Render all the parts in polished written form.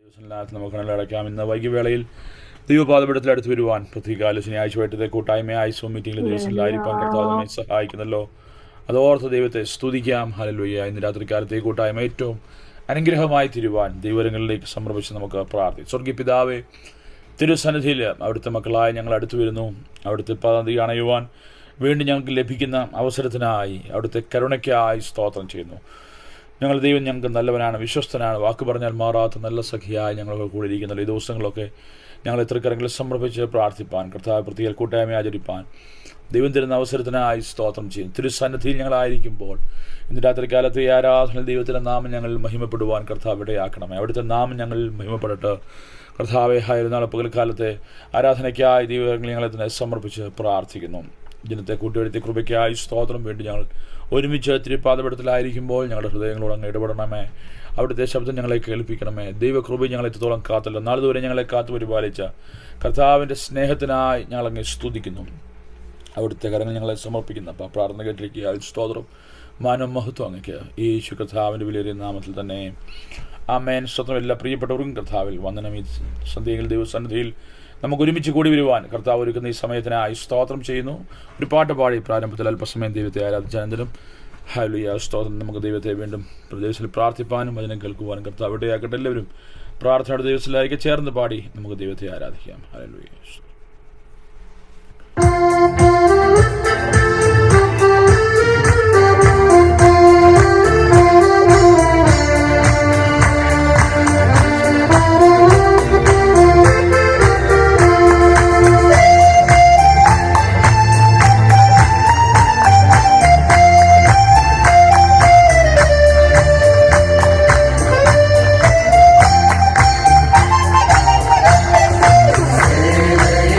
ദിവസങ്ങളിനകത്ത് നമുക്ക് അടയ്ക്കാം. ഇന്ന് വൈകിവേളയിൽ ദൈവപാദപീഠത്തിൽ അടുത്ത് വരുവാൻ പ്രത്യേകാല ശനിയാഴ്ച വൈകിട്ടത്തെ കൂട്ടായ്മയായി സൂം മീറ്റിംഗിൽ ദിവസങ്ങളിലായിരിക്കാൻ കർത്താവ് നമ്മെ സഹായിക്കുന്നല്ലോ. അതോർത്ത് ദൈവത്തെ സ്തുതിക്കാം. ഹല്ലേലൂയ. ഇന്ന് രാത്രികാലത്തെ കൂട്ടായ്മ ഏറ്റവും അനുഗ്രഹമായി തീരുവാൻ ദൈവങ്ങളിലേക്ക് സമർപ്പിച്ച് നമുക്ക് പ്രാർത്ഥിക്കാം. സ്വർഗീയ പിതാവേ, തിരുസന്നിധിയിൽ അവിടുത്തെ മക്കളായ ഞങ്ങൾ അടുത്തു വരുന്നു. അവിടുത്തെ പദവി അണയുവാൻ വീണ്ടും ഞങ്ങൾക്ക് ലഭിക്കുന്ന അവസരത്തിനായി അവിടുത്തെ കരുണയ്ക്കായി സ്തോത്രം ചെയ്യുന്നു. ഞങ്ങൾ ദൈവം ഞങ്ങൾക്ക് നല്ലവനാണ്, വിശ്വസ്തനാണ്, വാക്ക് പറഞ്ഞാൽ മാറാത്ത നല്ല സഖിയായി ഞങ്ങളൊക്കെ കൂടെ ഇരിക്കുന്നല്ലോ. ഈ ദിവസങ്ങളൊക്കെ ഞങ്ങൾ തൃക്കരങ്ങളിൽ സമർപ്പിച്ച് പ്രാർത്ഥിപ്പാൻ, കർത്താവ് പ്രത്യേക കൂട്ടായ്മ ആചരിപ്പാൻ ദൈവം തരുന്ന അവസരത്തിനായി സ്തോത്രം ചെയ്യും. തിരുസന്നിധിയിൽ ഞങ്ങളായിരിക്കുമ്പോൾ ഇന്ന് രാത്രികാലത്ത് ഈ ആരാധന ദൈവത്തിൻ്റെ നാമം ഞങ്ങളിൽ മഹിമപ്പെടുവാൻ കർത്താവ് ഇടയാക്കണമേ. അവിടുത്തെ നാമം ഞങ്ങളിൽ മഹിമപ്പെടട്ടെ. കർത്താവെ, ആയിരുന്നാൾ പകൽക്കാലത്തെ ആരാധനയ്ക്കായി ദൈവങ്ങൾ ഞങ്ങളെ തന്നെ സമർപ്പിച്ച് പ്രാർത്ഥിക്കുന്നു. ജനത്തെ കൂട്ടിയെടുത്തി കൃപയ്ക്കായി സ്തോത്രം വേണ്ടി ഞങ്ങൾ ഒരുമിച്ച് തിരുപ്പാദപീഠത്തിലായിരിക്കുമ്പോൾ ഞങ്ങളുടെ ഹൃദയങ്ങളോട് അങ്ങ് ഇടപെടണമേ. അവിടുത്തെ ശബ്ദം ഞങ്ങളെ കേൾപ്പിക്കണമേ. ദൈവകൃപ ഞങ്ങളെ എത്രത്തോളം കാത്തല്ലോ. നാളുവരെ ഞങ്ങളെ കാത്തു പരിപാലിച്ച കർത്താവിൻ്റെ സ്നേഹത്തിനായി ഞങ്ങളങ്ങ് സ്തുതിക്കുന്നു. അവിടുത്തെ കരങ്ങൾ ഞങ്ങളെ സമർപ്പിക്കുന്ന പ്രാർത്ഥന കേട്ടിരിക്കുക. സ്തോത്രം, മാനം, മഹത്വം അങ്ങയ്ക്ക് യേശു കർത്താവിൻ്റെ വിലയേറിയ നാമത്തിൽ തന്നെ ആമേൻ. സ്വന്തം എല്ലാ പ്രിയപ്പെട്ടവർക്കും കർത്താവിൽ വന്ദനം. ഈ സന്ധ്യയിൽ ദൈവസന്നിധിയിൽ നമുക്ക് ഒരുമിച്ച് കൂടി വരുവാൻ കർത്താവ് ഒരുക്കുന്ന ഈ സമയത്തിനായി സ്തോത്രം ചെയ്യുന്നു. ഒരു പാട്ട് പാടി പ്രാരംഭത്തിൽ അല്പസമയം ദൈവത്തെ ആരാധിച്ചാലും ഹല്ലേലൂയ സ്തോത്രം. നമുക്ക് ദൈവത്തെ വീണ്ടും പ്രദേശത്തിൽ പ്രാർത്ഥിപ്പാനും അതിനെ കേൾക്കുവാനും കർത്താവ് ഇടയാക്കട്ടെ. എല്ലാവരും പ്രാർത്ഥനയുടെ ദിവസത്തിലേക്ക് ചേർന്ന് പാടി നമുക്ക് ദൈവത്തെ ആരാധിക്കാം. ഹല്ലേലൂയ. Amen.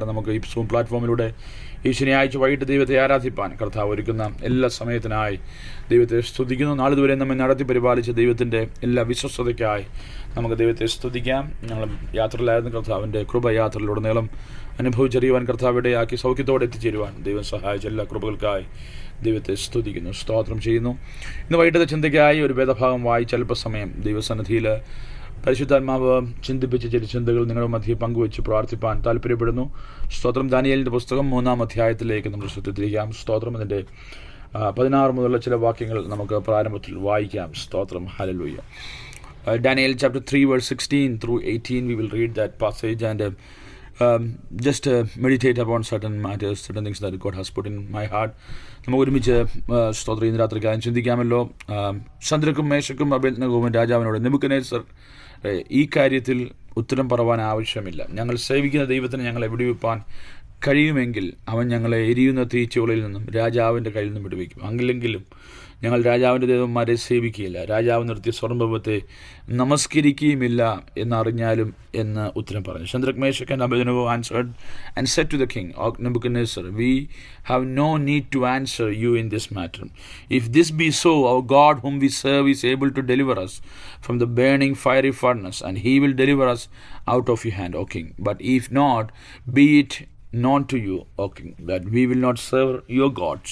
നമുക്ക് ഈ സൂം പ്ലാറ്റ്ഫോമിലൂടെ ഈ ശനിയാഴ്ച വൈകിട്ട് ദൈവത്തെ ആരാധിപ്പാൻ കർത്താവ് ഒരുക്കുന്ന എല്ലാ സമയത്തിനായി ദൈവത്തെ സ്തുതിക്കുന്നു. നാളിതുവരെ നമ്മെ നടത്തി പരിപാലിച്ച ദൈവത്തിൻ്റെ എല്ലാ വിശ്വസ്തതയ്ക്കായി നമുക്ക് ദൈവത്തെ സ്തുതിക്കാം. ഞങ്ങൾ യാത്രയിലായിരുന്നു. കർത്താവിൻ്റെ കൃപയാത്രയിലുടനീളം അനുഭവിച്ചറിയുവാൻ കർത്താവിടെയാക്കി സൗഖ്യത്തോടെ എത്തിച്ചേരുവാൻ ദൈവം സഹായിച്ച എല്ലാ കൃപകൾക്കായി ദൈവത്തെ സ്തുതിക്കുന്നു, സ്തോത്രം ചെയ്യുന്നു. ഇന്ന് വൈകിട്ടത്തെ ചിന്തയ്ക്കായി ഒരു വേദഭാഗം വായിച്ച് അല്പസമയം ദൈവസന്നിധിയിൽ പരിശുദ്ധാത്മാവ് ചിന്തിപ്പിച്ച ചില ചിന്തകൾ നിങ്ങളുടെ മധ്യേ പങ്കുവെച്ച് പ്രാർത്ഥിപ്പാൻ താല്പര്യപ്പെടുന്നു. സ്തോത്രം. ദാനിയേലിൻ്റെ പുസ്തകം 3-ാം അധ്യായത്തിലേക്ക് നമ്മൾ ശ്രദ്ധിച്ചിരിക്കാം. സ്തോത്രം. അതിൻ്റെ 16 മുതലുള്ള ചില വാക്യങ്ങൾ നമുക്ക് പ്രാരംഭത്തിൽ വായിക്കാം. സ്തോത്രം. Hallelujah. Daniel chapter 3 verse 16 through 18 we will read that passage and just meditate upon certain matters, certain things that God has put in my heart. നമുക്ക് ഒരുമിച്ച് സ്തോത്രം ഇന്ന് രാത്രി കാര്യം ചിന്തിക്കാമല്ലോ. ശദ്രക്കും മേശക്കും അബേദ്നെഗോവും രാജാവിനോട് നെബൂഖദ്നേസർ ഈ കാര്യത്തിൽ ഉത്തരം പറവാൻ ആവശ്യമില്ല. ഞങ്ങൾ സേവിക്കുന്ന ദൈവത്തിന് ഞങ്ങളെ വിടുവിപ്പാൻ കഴിയുമെങ്കിൽ അവൻ ഞങ്ങളെ എരിയുന്ന തീച്ചുകളിൽ നിന്നും രാജാവിൻ്റെ കയ്യിൽ നിന്നും വിടുവിക്കും. അല്ലെങ്കിലും ഞങ്ങൾ രാജാവിൻ്റെ ദേവന്മാരെ സേവിക്കുകയില്ല, രാജാവ് നിർത്തിയ സ്വർണ്ണബിംബത്തെ നമസ്കരിക്കുകയുമില്ല എന്നറിഞ്ഞാലും എന്ന് ഉത്തരം പറഞ്ഞു. Shadrak, Meshach and Abednego answered and said to the king, O Nebuchadnezzar, we have no need to answer you in this matter. If this be so, our God whom we serve is able to deliver us from the burning fiery furnace, and he will deliver us out of your hand, O king. But if not, be it known to you, O king, that we will not serve your gods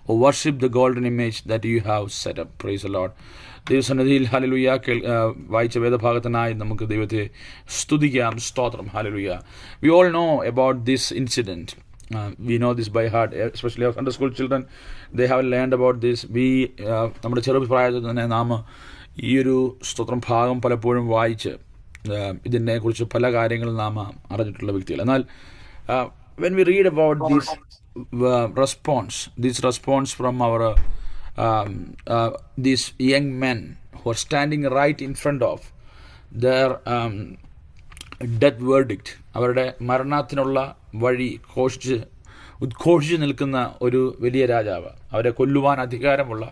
or worship the golden image that you have set up. Praise the Lord. ദൈവസന്നിധിയിൽ hallelujah വായിച്ച വേദഭാഗത്തിനായി നമുക്ക് ദൈവത്തെ സ്തുതിക്കാം. സ്തോത്രം. Hallelujah. We all know about this incident. We know this by heart, especially our Sunday school children. They have learned about this. നമ്മുടെ ചെറുപ്രായത്തിൽ തന്നെ നാം ഈ ഒരു സ്തോത്രം ഭാഗം പലപ്പോഴും വായിച്ച് ഇതിനെക്കുറിച്ച് പല കാര്യങ്ങളും നാം അറിഞ്ഞിട്ടുള്ള വ്യക്തികൾ. എന്നാൽ when we read about this response from our these young men who are standing right in front of their death verdict, അവരുടെ മരണത്തിനുള്ള വഴി ഉദ്ഘോഷിച്ച് നിൽക്കുന്ന ഒരു വലിയ രാജാവ്, അവരെ കൊല്ലുവാൻ അധികാരമുള്ള,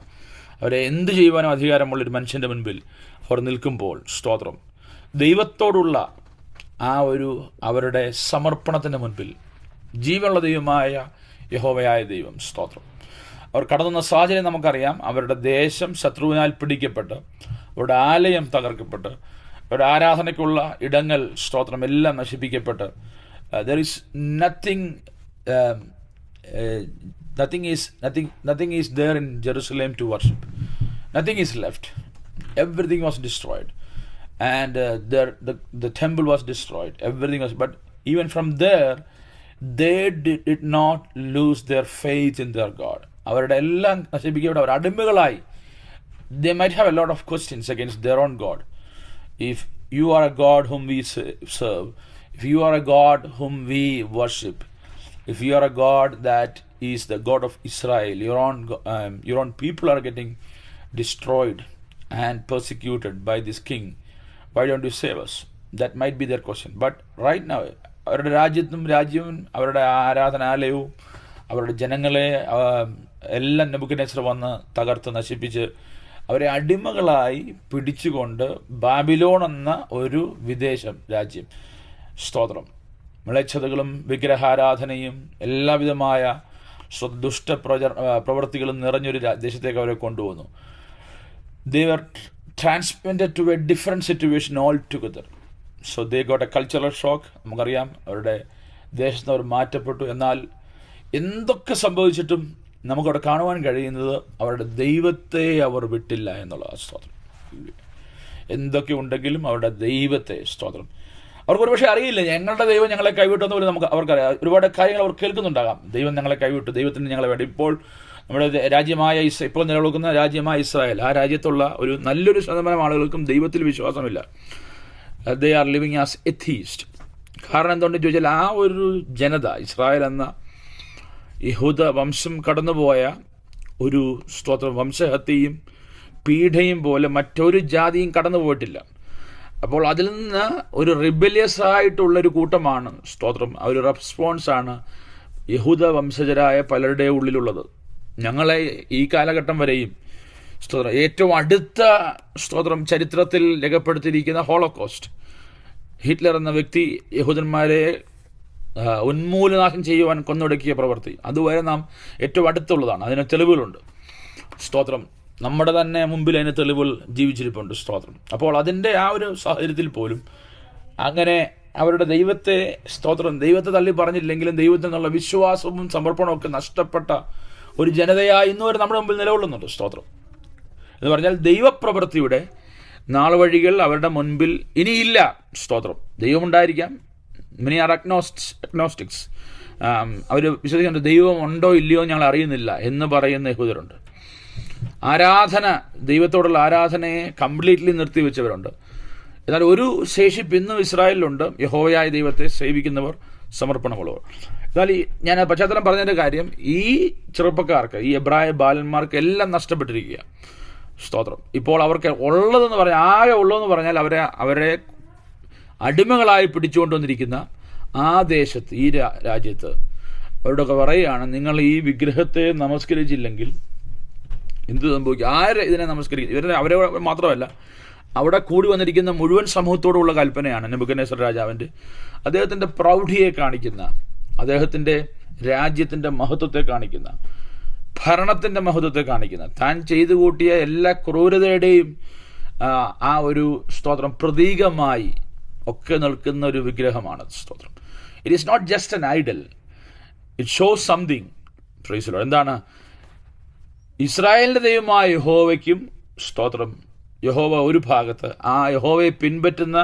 അവരെ എന്ത് ചെയ്യുവാനും അധികാരമുള്ള ഒരു മനുഷ്യൻ്റെ മുൻപിൽ അവർ നിൽക്കുമ്പോൾ സ്തോത്രം ദൈവത്തോടുള്ള ആ ഒരു അവരുടെ സമർപ്പണത്തിൻ്റെ മുൻപിൽ ജീവനുള്ള ദൈവമായ യഹോവയായ ദൈവം സ്തോത്രം അവർ കടന്നുവന്ന സാഹചര്യം നമുക്കറിയാം. അവരുടെ ദേശം ശത്രുവിനാൽ പിടിക്കപ്പെട്ട്, അവരുടെ ആലയം തകർക്കപ്പെട്ട്, അവരുടെ ആരാധനയ്ക്കുള്ള ഇടങ്ങൾ സ്തോത്രം എല്ലാം നശിപ്പിക്കപ്പെട്ട്, there is nothing is there in Jerusalem to worship. Nothing is left. Everything was destroyed, and the temple was destroyed. Everything was, but even from there they did not lose their faith in their God. അവരുടെ എല്ലാം നശിപ്പിക്കപ്പെട്ട അവർ അടിമകളായി. They might have a lot of questions against their own God. If you are a God whom we serve, if you are a God whom we worship, if you are a God that is the God of Israel, your own people are getting destroyed and persecuted by this king, why don't you save us? That might be their question. But right now അവരുടെ രാജ്യവും അവരുടെ ആരാധനാലയവും അവരുടെ ജനങ്ങളെ എല്ലാം Nebuchadnezzar വന്ന് തകർത്ത് നശിപ്പിച്ച് അവരെ അടിമകളായി പിടിച്ചുകൊണ്ട് ബാബിലോൺ എന്ന ഒരു വിദേശ രാജ്യം സ്തോത്രം മ്ലേച്ഛതകളും വിഗ്രഹാരാധനയും എല്ലാവിധമായ ദുഷ്ട പ്രവൃത്തികളും നിറഞ്ഞൊരു ദേശത്തേക്ക് അവരെ കൊണ്ടുവന്നു. They were transplanted to a different situation altogether. So they got a cultural shock. നമുക്കറിയാം അവരുടെ ദേശത്ത് അവർ മാറ്റപ്പെട്ടു. എന്നാൽ എന്തൊക്കെ സംഭവിച്ചിട്ടും നമുക്കവിടെ കാണുവാൻ കഴിയുന്നത് അവരുടെ ദൈവത്തെ അവർ വിട്ടില്ല എന്നുള്ള സ്തോത്രം. എന്തൊക്കെ ഉണ്ടെങ്കിലും അവരുടെ ദൈവത്തെ സ്തോത്രം അവർക്ക് ഒരുപക്ഷെ അറിയില്ല ഞങ്ങളുടെ ദൈവം ഞങ്ങളെ കൈവിട്ടെന്ന് പോലും അവർക്കറിയാം. ഒരുപാട് കാര്യങ്ങൾ അവർ കേൾക്കുന്നുണ്ടാകാം. ദൈവം ഞങ്ങളെ കൈവിട്ടു, ദൈവത്തിന് ഞങ്ങളെ വേണ്ടി. ഇപ്പോൾ നമ്മുടെ രാജ്യമായ ഇപ്പോൾ നിലനിൽക്കുന്ന രാജ്യമായ ഇസ്രായേൽ, ആ രാജ്യത്തുള്ള ഒരു നല്ലൊരു ശതമാനം ആളുകൾക്കും ദൈവത്തിൽ വിശ്വാസമില്ല. They are living as atheist. കാരണം എന്തുകൊണ്ടെന്ന് ചോദിച്ചാൽ ആ ഒരു ജനത, ഇസ്രായേൽ എന്ന യഹൂദ വംശം കടന്നുപോയ ഒരു സ്തോത്രം വംശഹത്യയും പീഡയും പോലെ മറ്റൊരു ജാതിയും കടന്നു പോയിട്ടില്ല. അപ്പോൾ അതിൽ നിന്ന് ഒരു റിബലിയസ് ആയിട്ടുള്ളൊരു കൂട്ടമാണ് സ്തോത്രം, ആ ഒരു റെസ്പോൺസാണ് യഹൂദ വംശജരായ പലരുടെ ഉള്ളിലുള്ളത്. ഞങ്ങളെ ഈ കാലഘട്ടം വരെയും സ്തോത്രം ഏറ്റവും അടുത്ത സ്തോത്രം ചരിത്രത്തിൽ രേഖപ്പെടുത്തിയിരിക്കുന്ന ഹോളോകോസ്റ്റ്, ഹിറ്റ്ലർ എന്ന വ്യക്തി യഹൂദന്മാരെ ഉന്മൂലനാശം ചെയ്യുവാൻ കൊന്നൊടുക്കിയ പ്രവൃത്തി അതുവരെ നാം ഏറ്റവും അടുത്തുള്ളതാണ്. അതിന് തെളിവുകളുണ്ട്. സ്തോത്രം. നമ്മുടെ തന്നെ മുമ്പിൽ അതിന് തെളിവുകൾ ജീവിച്ചിരിപ്പുണ്ട്. സ്തോത്രം. അപ്പോൾ അതിൻ്റെ ആ ഒരു സാഹചര്യത്തിൽ പോലും അങ്ങനെ അവരുടെ ദൈവത്തെ, സ്തോത്രം, ദൈവത്തെ തള്ളി പറഞ്ഞില്ലെങ്കിലും ദൈവത്തിൽ നിന്നുള്ള വിശ്വാസവും സമർപ്പണവും ഒക്കെ നഷ്ടപ്പെട്ട ഒരു ജനതയായി ഇന്ന് വരെ നമ്മുടെ മുമ്പിൽ നിലകൊള്ളുന്നുണ്ട്. സ്തോത്രം. എന്ന് പറഞ്ഞാൽ ദൈവപ്രവൃത്തിയുടെ നാൾവഴികൾ അവരുടെ മുൻപിൽ ഇനിയില്ല. സ്തോത്രം. ദൈവമുണ്ടായിരിക്കാം. Many R അഗ്നോസ്റ്റിക്സ്. അവർ വിശ്വസിക്കുന്നുണ്ട് ദൈവം ഉണ്ടോ ഇല്ലയോ ഞങ്ങൾ അറിയുന്നില്ല എന്ന് പറയുന്ന യഹൂദരുണ്ട്. ആരാധന, ദൈവത്തോടുള്ള ആരാധനയെ കംപ്ലീറ്റ്ലി നിർത്തിവെച്ചവരുണ്ട്. എന്നാൽ ഒരു ശേഷിപ്പ് ഇന്നും ഇസ്രായേലിലുണ്ട്. യഹോവയായ ദൈവത്തെ സേവിക്കുന്നവർ, സമർപ്പണമുള്ളവർ. എന്നാൽ ഞാൻ പശ്ചാത്തലം പറഞ്ഞതിൻ്റെ കാര്യം, ഈ ചെറുപ്പക്കാർക്ക്, ഈ എബ്രായ ബാലന്മാർക്ക് എല്ലാം നഷ്ടപ്പെട്ടിരിക്കുക. സ്തോത്രം. ഇപ്പോൾ അവർക്ക് ഉള്ളതെന്ന് പറഞ്ഞാൽ, ആകെ ഉള്ളതെന്ന് പറഞ്ഞാൽ അവരെ അടിമകളായി പിടിച്ചുകൊണ്ടുവന്നിരിക്കുന്ന ആ ദേശത്ത്, ഈ രാജ്യത്ത് അവരോടൊക്കെ പറയുകയാണ്, നിങ്ങൾ ഈ വിഗ്രഹത്തെ നമസ്കരിച്ചില്ലെങ്കിൽ എന്ത് സംഭവിക്കും? ആര് ഇതിനെ നമസ്കരിക്കും? അവരെ മാത്രമല്ല, അവിടെ കൂടി വന്നിരിക്കുന്ന മുഴുവൻ സമൂഹത്തോടുള്ള കൽപ്പനയാണ്. നെബൂഖദ്നേസർ രാജാവിൻ്റെ അദ്ദേഹത്തിൻ്റെ പ്രൗഢിയെ കാണിക്കുന്ന, അദ്ദേഹത്തിൻ്റെ രാജ്യത്തിൻ്റെ മഹത്വത്തെ കാണിക്കുന്ന, ഭരണത്തിൻ്റെ മഹത്വത്തെ കാണിക്കുന്ന, താൻ ചെയ്തു കൂട്ടിയ എല്ലാ ക്രൂരതയുടെയും ആ ഒരു സ്തോത്രം പ്രതീകമായി ഒക്കെ നിൽക്കുന്ന ഒരു വിഗ്രഹമാണ്. സ്തോത്രം. It is not just an idol, it shows something. Praise the Lord. എന്താണ്? ഇസ്രായേലിൻ്റെ ദൈവമായ യഹോവയ്ക്കും, സ്തോത്രം, യഹോവ ഒരു ഭാഗത്ത്, ആ യഹോവയെ പിൻപറ്റുന്ന,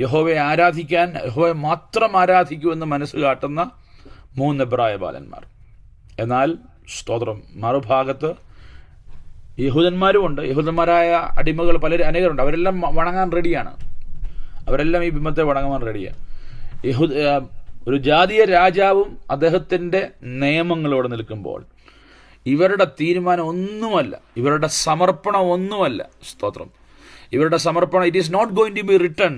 യഹോവയെ ആരാധിക്കാൻ, യഹോവയെ മാത്രം ആരാധിക്കുമെന്ന് മനസ്സ് കാട്ടുന്ന 3 എബ്രായ ബാലന്മാർ. എന്നാൽ സ്തോത്രം, മറുഭാഗത്ത് യഹൂദന്മാരുമുണ്ട്. യഹൂദന്മാരായ അടിമകൾ അനേകരുണ്ട്. അവരെല്ലാം വണങ്ങാൻ റെഡിയാണ്. അവരെല്ലാം ഈ ബിംബത്തെ വണങ്ങാൻ റെഡിയാണ്. ഒരു ജാതീയ രാജാവും അദ്ദേഹത്തിൻ്റെ നിയമങ്ങളോട് നിൽക്കുമ്പോൾ ഇവരുടെ തീരുമാനം ഒന്നുമല്ല, ഇവരുടെ സമർപ്പണം ഒന്നുമല്ല. സ്തോത്രം. ഇവരുടെ സമർപ്പണം, it is not going to be written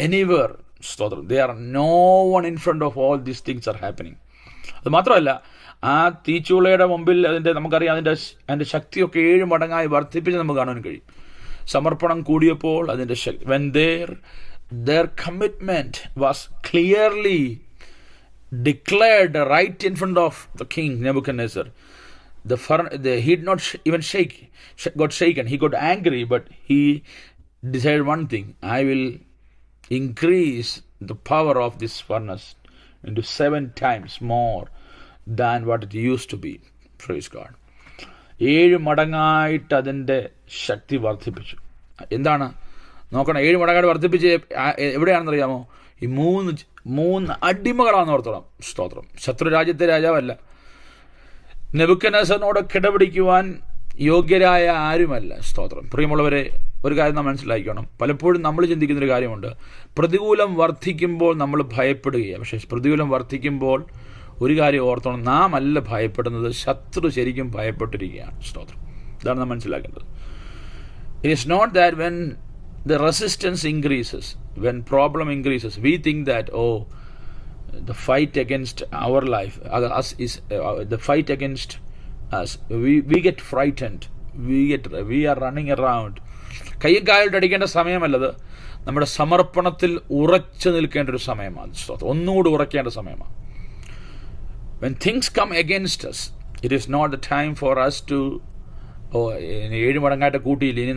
anywhere. സ്തോത്രം. They are no one in front of all these things are happening. അത് മാത്രമല്ല, ആ തീച്ചൂളയുടെ മുമ്പിൽ നമുക്കറിയാം അതിൻ്റെ ശക്തിയൊക്കെ 7 മടങ്ങായി വർദ്ധിപ്പിച്ച് നമുക്ക് കാണാൻ കഴിയും. സമർപ്പണം കൂടിയപ്പോൾ അതിൻ്റെ ശക്തി, when their commitment was clearly declared right in front of the king Nebuchadnezzar, he did not even got shaken. He got angry, but he decided one thing: I will increase the power of this furnace into 7 times more than what it used to be. Praise God. 7 മടങ്ങായിട്ട് അതിൻ്റെ ശക്തി വർദ്ധിപ്പിച്ചു. എന്താണ് നോക്കണം? 7 മടങ്ങായിട്ട് വർദ്ധിപ്പിച്ച് എവിടെയാണെന്നറിയാമോ? ഈ 3 അടിമകളാണെന്ന് ഓർത്തോളാം. സ്തോത്രം. ശത്രു രാജ്യത്തെ രാജാവല്ല. നെബൂഖദ്നേസറിനോട് കിടപിടിക്കുവാൻ യോഗ്യരായ ആരുമല്ല. സ്തോത്രം. പ്രിയമുള്ളവരെ, ഒരു കാര്യം നാം മനസ്സിലാക്കണം. പലപ്പോഴും നമ്മൾ ചിന്തിക്കുന്നൊരു കാര്യമുണ്ട്, പ്രതികൂലം വർദ്ധിക്കുമ്പോൾ നമ്മൾ ഭയപ്പെടുകയാണ്. പക്ഷേ പ്രതികൂലം വർദ്ധിക്കുമ്പോൾ ഒരു കാര്യം ഓർത്തോണം, നാം അല്ല ഭയപ്പെടുന്നത്, ശത്രു ശരിക്കും ഭയപ്പെട്ടിരിക്കുകയാണ്. സ്തോത്രം. ഇതാണ് നാം മനസ്സിലാക്കേണ്ടത്. It is not that when the resistance increases, when problem increases, we think that the fight against our life, us is the fight against us. We get frightened. We are running around. കയ്യും കാലിട്ട് അടിക്കേണ്ട സമയമല്ലത്. നമ്മുടെ സമർപ്പണത്തിൽ ഉറച്ചു നിൽക്കേണ്ട ഒരു സമയമാണ്. ഒന്നുകൂടി ഉറക്കേണ്ട സമയമാണ്. When things come against us, it is not the time for us to 7 മടങ്ങായിട്ട് കൂട്ടിയില്ല, ഇനി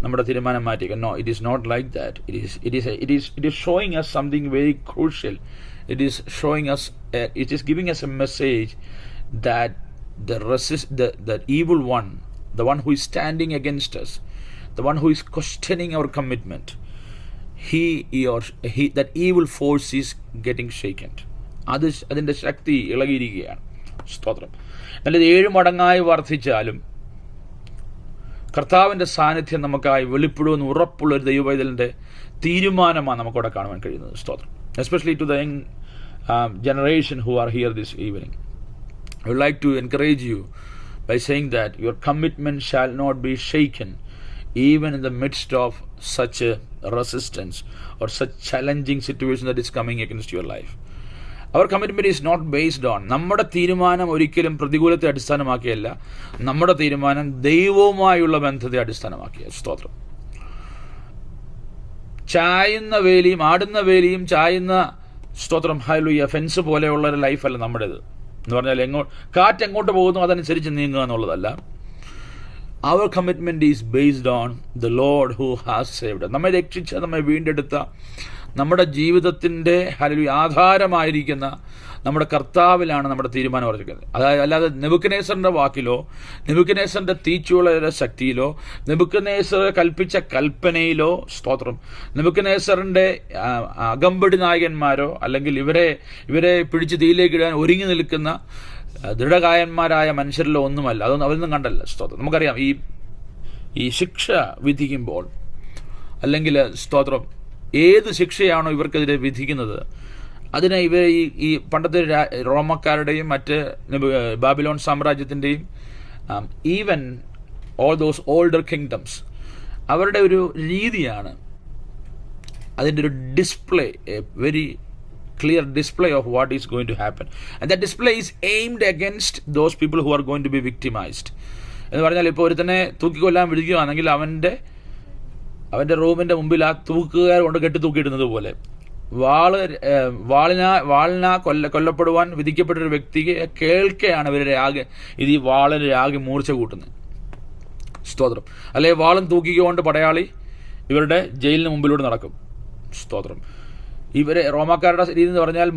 നമ്മുടെ തീരുമാനം മാറ്റിക്കുക. No, it is not like that. It is showing us something very crucial. It is showing us, it is giving us a message that the evil one, the one who is standing against us, the one who is questioning our commitment, that evil force is getting shaken. അതിൻ്റെ ശക്തി ഇളകിയിരിക്കുകയാണ്. സ്തോത്രം. എന്നാൽ ഇത് 7 മടങ്ങായി വർദ്ധിച്ചാലും കർത്താവിൻ്റെ സാന്നിധ്യം നമുക്കായി വെളിപ്പെടുമെന്ന് ഉറപ്പുള്ള ഒരു ദൈവവൈതലിൻ്റെ തീരുമാനമാണ് നമുക്കവിടെ കാണുവാൻ കഴിയുന്നത്. സ്തോത്രം. Especially to the young generation who are here this evening, I would like to encourage you by saying that your commitment shall not be shaken even in the midst of such a resistance or such challenging situation that is coming against your life. Our commitment is not based on, നമ്മുടെ തീരുമാനം ഒരിക്കലും പ്രതികൂലത്തെ അടിസ്ഥാനമാക്കിയല്ല. നമ്മുടെ തീരുമാനം ദൈവവുമായുള്ള ബന്ധത്തെ അടിസ്ഥാനമാക്കിയ. സ്തോത്രം. ചായുന്ന വേലിയും ആടുന്ന വേലിയും ചായുന്ന സ്തോത്രം. ഹല്ലേലൂയ. ഫെൻസ് പോലെയുള്ള ഒരു ലൈഫല്ല നമ്മുടേത്. എന്ന് പറഞ്ഞാൽ കാറ്റ് എങ്ങോട്ട് പോകുന്നു അതനുസരിച്ച് നീങ്ങുക എന്നുള്ളതല്ല. Our commitment is based on the Lord who has saved. നമ്മെ രക്ഷിച്ച, നമ്മെ വീണ്ടെടുത്ത, നമ്മുടെ ജീവിതത്തിൻ്റെ ഹല്ലേലൂയ ആധാരമായിരിക്കുന്ന നമ്മുടെ കർത്താവിലാണ് നമ്മുടെ തീരുമാനം ഉറച്ചിരിക്കുന്നത്. അതായത് അല്ലാതെ നെബൂഖദ്നേസറിൻ്റെ വാക്കിലോ നെബൂഖദ്നേസറിൻ്റെ തീച്ചുളയുടെ ശക്തിയിലോ നെബൂഖദ്നേസർ കൽപ്പിച്ച കൽപ്പനയിലോ, സ്തോത്രം, നെബൂഖദ്നേസറിൻ്റെ അകമ്പടി നായകന്മാരോ അല്ലെങ്കിൽ ഇവരെ പിടിച്ച് തീയിലേക്ക് ഇടാൻ ഒരുങ്ങി നിൽക്കുന്ന ദൃഢകായന്മാരായ മനുഷ്യരിലോ ഒന്നുമല്ല. അതൊന്നും അവരൊന്നും കണ്ടല്ല. സ്തോത്രം. നമുക്കറിയാം ഈ ശിക്ഷ വിധിക്കുമ്പോൾ അല്ലെങ്കിൽ സ്തോത്രം ഏത് ശിക്ഷയാണോ ഇവർക്കെതിരെ വിധിക്കുന്നത് അതിനെ ഇവർ ഈ പണ്ടത്തെ റോമക്കാരുടെയും മറ്റ് ബാബിലോൺ സാമ്രാജ്യത്തിൻ്റെയും even all those older kingdoms അവരുടെ ഒരു രീതിയാണ്, അതിൻ്റെ ഒരു display, a very clear display of what is going to happen, and that display is aimed against those people who are going to be victimized. എന്ന് പറഞ്ഞാൽ ഇപ്പോൾ ഒരുത്തനെ തൂക്കിക്കൊല്ലാൻ വിളിക്കുകയാണെങ്കിൽ അവൻ്റെ റൂമിൻ്റെ മുമ്പിൽ ആ തൂക്കുകാർ കൊണ്ട് കെട്ടി തൂക്കിയിടുന്നത് പോലെ വാളിനാ കൊല്ലപ്പെടുവാൻ വിധിക്കപ്പെട്ടൊരു വ്യക്തിയെ കേൾക്കെയാണ് ഇവരുടെ ഈ വാളിൻ്റെ ആകെ മൂർച്ച കൂട്ടുന്നത്. സ്തോത്രം. അല്ലെങ്കിൽ വാളും തൂക്കിക്കൊണ്ട് പടയാളി ഇവരുടെ ജയിലിന് മുമ്പിലൂടെ നടക്കും. സ്തോത്രം. ഇവരെ റോമാക്കാരുടെ രീതി എന്ന് പറഞ്ഞാൽ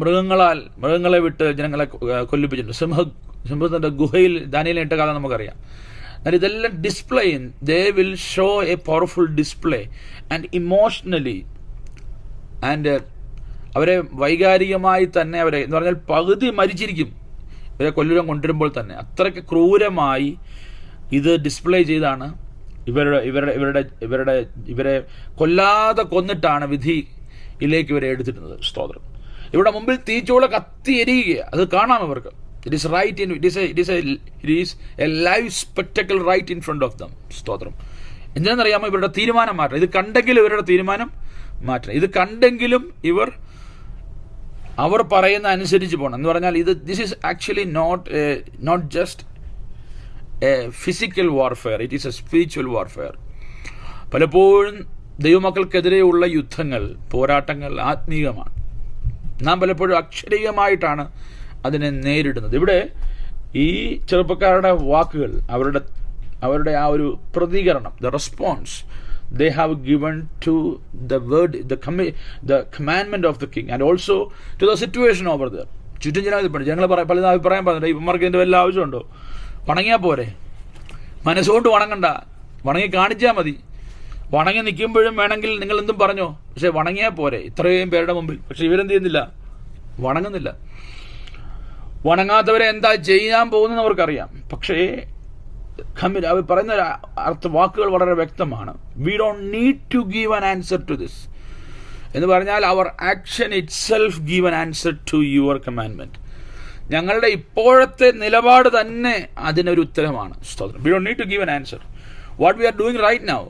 മൃഗങ്ങളെ വിട്ട് ജനങ്ങളെ കൊല്ലിപ്പിച്ചിട്ടുണ്ട്. സിംഹത്തിൻ്റെ ഗുഹയിൽ ദാനിയേലിനെ ഇട്ട കാലം നമുക്കറിയാം. എന്നാൽ ഇതെല്ലാം display, they will show A powerful display and emotionally and അവരെ വൈകാരികമായി തന്നെ അവരെ എന്ന് പറഞ്ഞാൽ പകുതി മരിച്ചിരിക്കും ഇവരെ കൊല്ലുവാൻ കൊണ്ടുവരുമ്പോൾ തന്നെ. അത്രയ്ക്ക് ക്രൂരമായി ഇത് ഡിസ്പ്ലേ ചെയ്താണ് ഇവരെ കൊല്ലാതെ കൊന്നിട്ടാണ് വിധിയിലേക്ക് ഇവരെ എടുത്തിരുന്നത്. സ്തോത്രം. ഇവിടെ മുമ്പിൽ തീച്ചൂള കത്തി എരിയുക, അത് കാണാം ഇവർക്ക്. It is right in it is a live spectacle right in front of them. സ്തോത്രം. എന്താണെന്നറിയാമോ? ഇവരുടെ തീരുമാനം മാറ്റണം. ഇത് കണ്ടെങ്കിലും ഇവരുടെ തീരുമാനം മാറ്റണം. ഇത് കണ്ടെങ്കിലും അവർ പറയുന്ന അനുസരിച്ച് പോകണം. എന്ന് പറഞ്ഞാൽ this is actually not just a physical warfare, it is a spiritual warfare. പലപ്പോഴും ദൈവമക്കൾക്കെതിരെയുള്ള യുദ്ധങ്ങൾ, പോരാട്ടങ്ങൾ ആത്മീയമാണ്. നാം പലപ്പോഴും അക്ഷരീയമായിട്ടാണ് അതിനെ നേരിടുന്നത്. ഇവിടെ ഈ ചെറുപ്പക്കാരുടെ വാക്കുകൾ, അവരുടെ ആ ഒരു പ്രതികരണം, the response they have given to the word, the commandment of the king, and also to the situation over there. ചുറ്റും ജനങ്ങൾ പല അഭിപ്രായം പറഞ്ഞിട്ട് ഇവന്മാർക്ക് ഇതിൻ്റെ വല്ല ആവശ്യമുണ്ടോ? വണങ്ങിയാൽ പോരെ, മനസ്സുകൊണ്ട് വണങ്ങണ്ട, വണങ്ങി കാണിച്ചാൽ മതി. വണങ്ങി നിൽക്കുമ്പോഴും വേണമെങ്കിൽ നിങ്ങൾ എന്തും പറഞ്ഞോ, പക്ഷെ വണങ്ങിയാൽ പോരെ ഇത്രയും പേരുടെ മുമ്പിൽ. പക്ഷെ ഇവരെന്ത് ചെയ്യുന്നില്ല, വണങ്ങുന്നില്ല. വണങ്ങാത്തവരെ എന്താ ചെയ്യാൻ പോകുന്നതെന്ന് അവർക്കറിയാം. പക്ഷേ അവർ പറയുന്ന വാക്കുകൾ വളരെ വ്യക്തമാണ്. We don't need to give an answer to this എന്ന് പറഞ്ഞാൽ our action itself give an answer to your commandment. ഞങ്ങളുടെ ഇപ്പോഴത്തെ നിലപാട് തന്നെ അതിനൊരു ഉത്തരമാണ്. സ്തോത്രം. We don't need to give an answer. What we are doing right now,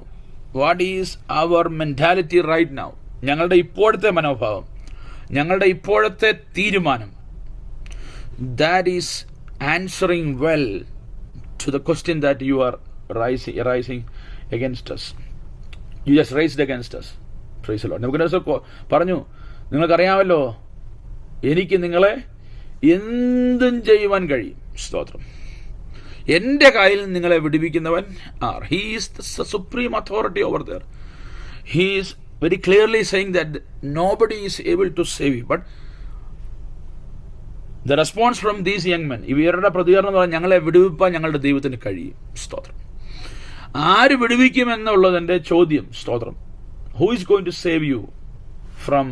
what is our mentality right now, ഞങ്ങളുടെ ഇപ്പോഴത്തെ മനോഭാവം, ഞങ്ങളുടെ ഇപ്പോഴത്തെ തീരുമാനം, that is answering well to the question that you are rising against us. You just raised against us. Praise the Lord. Nebuchadnezzar പറഞ്ഞു, നിങ്ങൾക്കറിയാമല്ലോ എനിക്ക് നിങ്ങളെ എന്തും ചെയ്യുവാൻ കഴിയും. സ്തോത്രം. എൻ്റെ കയ്യിൽ നിങ്ങളെ വിടുവിക്കുന്നവൻ R. He is the supreme authority over there. He is very clearly saying that nobody is able to save you. But the response from these young men, ഇവരുടെ പ്രതികരണം എന്ന് പറഞ്ഞാൽ ഞങ്ങളെ വിടുവിപ്പാൻ ഞങ്ങളുടെ ദൈവത്തിന് കഴിയും. സ്തോത്രം. ആര് വിടുവിക്കുമെന്നുള്ളതിൻ്റെ ചോദ്യം. സ്തോത്രം. Who is going to save you from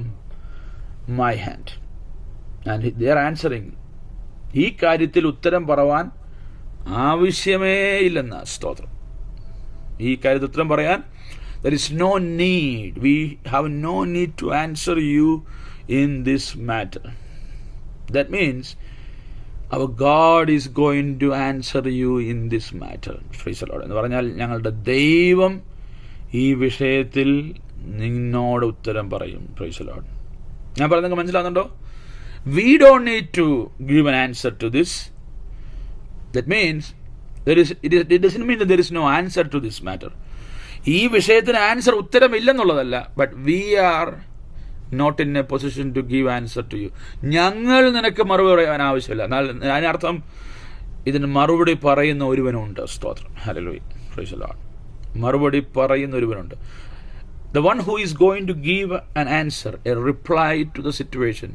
my hand? And they are answering, ഈ കാര്യത്തിൽ ഉത്തരം പറവാൻ ആവശ്യമേ ഇല്ലെന്ന. സ്തോത്രം. ഈ കാര്യത്തിൽ ഉത്തരം പറയാൻ there is no need. We have no need to answer you in this matter. That means our God is going to answer you in this matter. Praise the Lord. എന്ന് പറഞ്ഞാൽ ഞങ്ങളുടെ ദൈവം ഈ വിഷയത്തിൽ നിന്നോട് ഉത്തരം പറയും. Praise the Lord. ഞാൻ പറയുന്നത് മനസ്സിലാകുന്നുണ്ടോ? We don't need to give an answer to this. That means it doesn't mean that there is no answer to this matter. ഈ വിഷയത്തിന് ആൻസർ, ഉത്തരമില്ലെന്നുള്ളതല്ല. But we are not in a position to give answer to you. ഞങ്ങൾ നിനക്ക് മറുപടി പറയാൻ ആവശ്യമില്ല. എന്നാൽ അതിനർത്ഥം ഇതിന് മറുപടി പറയുന്ന ഒരുവനുണ്ട്. സ്തോത്രം. ഹല്ലേലൂയ. Price the Lord. മറുപടി പറയുന്ന ഒരുവനുണ്ട്. The one who is going to give an answer, a reply to the situation.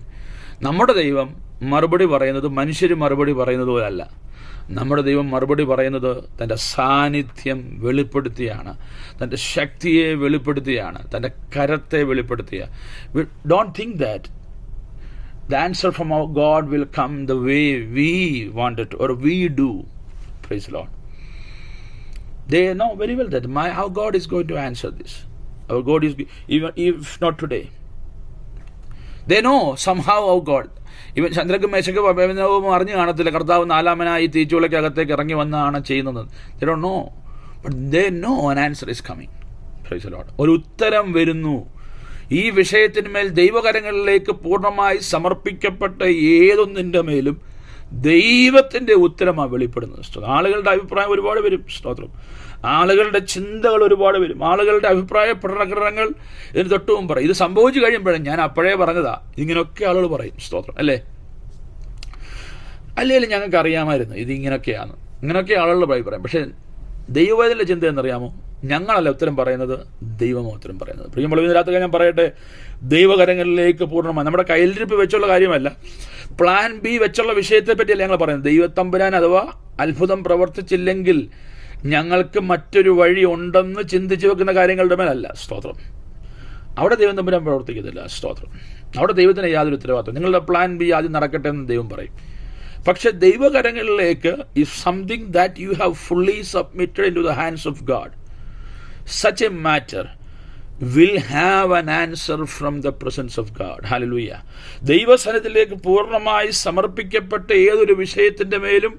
നമ്മുടെ ദൈവം മറുപടി പറയുന്നത് മനുഷ്യർ മറുപടി പറയുന്നത് പോലല്ല. നമ്മുടെ ദൈവം മറുപടി പറയുന്നത് തൻ്റെ സാന്നിധ്യം വെളിപ്പെടുത്തിയാണ്, തൻ്റെ ശക്തിയെ വെളിപ്പെടുത്തിയാണ്, തൻ്റെ കരത്തെ വെളിപ്പെടുത്തിയ. Don't think that the answer from our God will come the way we want it or we do. Praise the Lord. They know very well that our God is going to answer this. Our God is, even if not today, they know somehow our God. ഇവൻ ചന്ദ്രക്കും മേശക്കും അറിഞ്ഞു കാണത്തില്ല കർത്താവ് നാലാമനായി തീച്ചുളയ്ക്കകത്തേക്ക് ഇറങ്ങി വന്നാണ് ചെയ്യുന്നത്. They don't know, but they know an answer is coming. Praise the Lord. ഒരു ഉത്തരം വരുന്നു. ഈ വിഷയത്തിന്മേൽ ദൈവകരങ്ങളിലേക്ക് പൂർണ്ണമായി സമർപ്പിക്കപ്പെട്ട ഏതൊന്നിൻ്റെ മേലും ദൈവത്തിൻ്റെ ഉത്തരമാണ് വെളിപ്പെടുന്നത്. ആളുകളുടെ അഭിപ്രായം ഒരുപാട് വരും. സ്തോത്രം. ആളുകളുടെ ചിന്തകൾ ഒരുപാട് വരും. ആളുകളുടെ അഭിപ്രായ പ്രകടനങ്ങൾ ഇതിന് തൊട്ടും പറയും. ഇത് സംഭവിച്ചു കഴിയുമ്പോഴും ഞാൻ അപ്പോഴേ പറഞ്ഞതാ, ഇങ്ങനെയൊക്കെ ആളുകൾ പറയും. സ്തോത്രം. അല്ലേ? അല്ലെങ്കിൽ ഞങ്ങൾക്ക് അറിയാമായിരുന്നു ഇത് ഇങ്ങനെയൊക്കെയാണ്, ഇങ്ങനെയൊക്കെ ആളുകളുടെ പറയും. പക്ഷേ ദൈവവേദനയുടെ ചിന്ത എന്നറിയാമോ? ഞങ്ങളല്ല ഉത്തരം പറയുന്നത്, ദൈവമോ ഉത്തരം പറയുന്നത്. പ്രിയമുള്ള ഇതിനകത്ത് ഞാൻ പറയട്ടെ, ദൈവകരങ്ങളിലേക്ക് പൂർണ്ണമായി നമ്മുടെ കയ്യിലിരിപ്പ് വെച്ചുള്ള കാര്യമല്ല, പ്ലാൻ ബി വെച്ചുള്ള വിഷയത്തെ പറ്റിയല്ല ഞങ്ങൾ പറയുന്നത്. ദൈവത്തമ്പുരാൻ അഥവാ അത്ഭുതം പ്രവർത്തിച്ചില്ലെങ്കിൽ ഞങ്ങൾക്ക് മറ്റൊരു വഴി ഉണ്ടെന്ന് ചിന്തിച്ചു വെക്കുന്ന കാര്യങ്ങളുടെ മേലല്ല. സ്തോത്രം. അവിടെ ദൈവം തമ്പുരാൻ പ്രവർത്തിക്കുന്നില്ല. സ്തോത്രം. അവിടെ ദൈവത്തിന് യാതൊരു ഉത്തരവാദിത്വം. നിങ്ങളുടെ പ്ലാൻ ബി ആദ്യം നടക്കട്ടെ എന്ന് ദൈവം പറയും. പക്ഷെ ദൈവകരങ്ങളിലേക്ക് if something that you have fully submitted into the hands of God, such a matter will have an answer from the presence of God. Hallelujah. ദൈവസന്നിധിയിലേക്ക് പൂർണ്ണമായി സമർപ്പിക്കപ്പെട്ട ഏതൊരു വിഷയത്തിൻ്റെ മേലും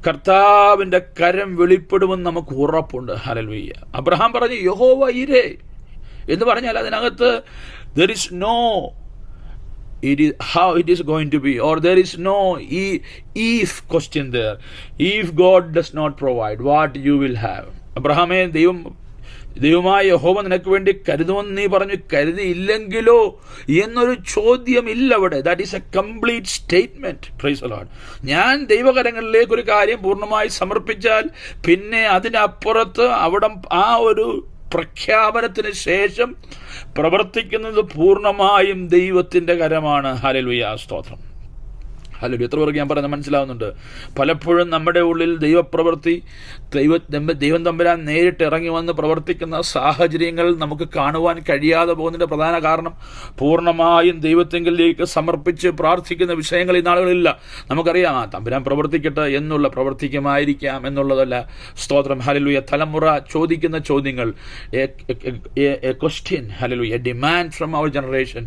കർത്താവിൻ്റെ കരം വെളിപ്പെടുമെന്ന് നമുക്ക് ഉറപ്പുണ്ട്. ഹല്ലേലൂയ. അബ്രഹാം പറഞ്ഞു യഹോവ ഇരേ എന്ന് പറഞ്ഞാൽ അതിനകത്ത് there is no how it is going to be, or there is no if question there. If God does not provide, what you will have. അബ്രഹാമേ, ദൈവമായ യഹോവ നിനക്ക് വേണ്ടി കരുതുമെന്ന് നീ പറഞ്ഞു, കരുതിയില്ലെങ്കിലോ എന്നൊരു ചോദ്യമില്ല അവിടെ. That is A complete statement. Price the Lord. ഞാൻ ദൈവകരങ്ങളിലേക്ക് ഒരു കാര്യം പൂർണ്ണമായി സമർപ്പിച്ചാൽ പിന്നെ അതിനപ്പുറത്ത് അവിടെ ആ ഒരു പ്രഖ്യാപനത്തിന് ശേഷം പ്രവർത്തിക്കുന്നത് പൂർണ്ണമായും ദൈവത്തിൻ്റെ കരമാണ്. ഹല്ലേലൂയ. സ്തോത്രം. ഹല്ലേലൂയ. എത്ര പേർക്ക് ഞാൻ പറയുന്നത് മനസ്സിലാവുന്നുണ്ട്? പലപ്പോഴും നമ്മുടെ ഉള്ളിൽ ദൈവപ്രവൃത്തി, ദൈവം തമ്പുരാൻ നേരിട്ട് ഇറങ്ങി വന്ന് പ്രവർത്തിക്കുന്ന സാഹചര്യങ്ങൾ നമുക്ക് കാണുവാൻ കഴിയാതെ പോകുന്നതിൻ്റെ പ്രധാന കാരണം പൂർണ്ണമായും ദൈവത്തെങ്കിലേക്ക് സമർപ്പിച്ച് പ്രാർത്ഥിക്കുന്ന വിഷയങ്ങൾ ഈ നാളുകളില്ല. നമുക്കറിയാം തമ്പുരാൻ പ്രവർത്തിക്കട്ടെ എന്നുള്ള, പ്രവർത്തിക്കുമായിരിക്കാം എന്നുള്ളതല്ല. സ്തോത്രം. ഹല്ലേലൂയ. തലമുറ ചോദിക്കുന്ന ചോദ്യങ്ങൾ, എ ക്വസ്റ്റ്യൻ. ഹല്ലേലൂയ. A demand from our generation.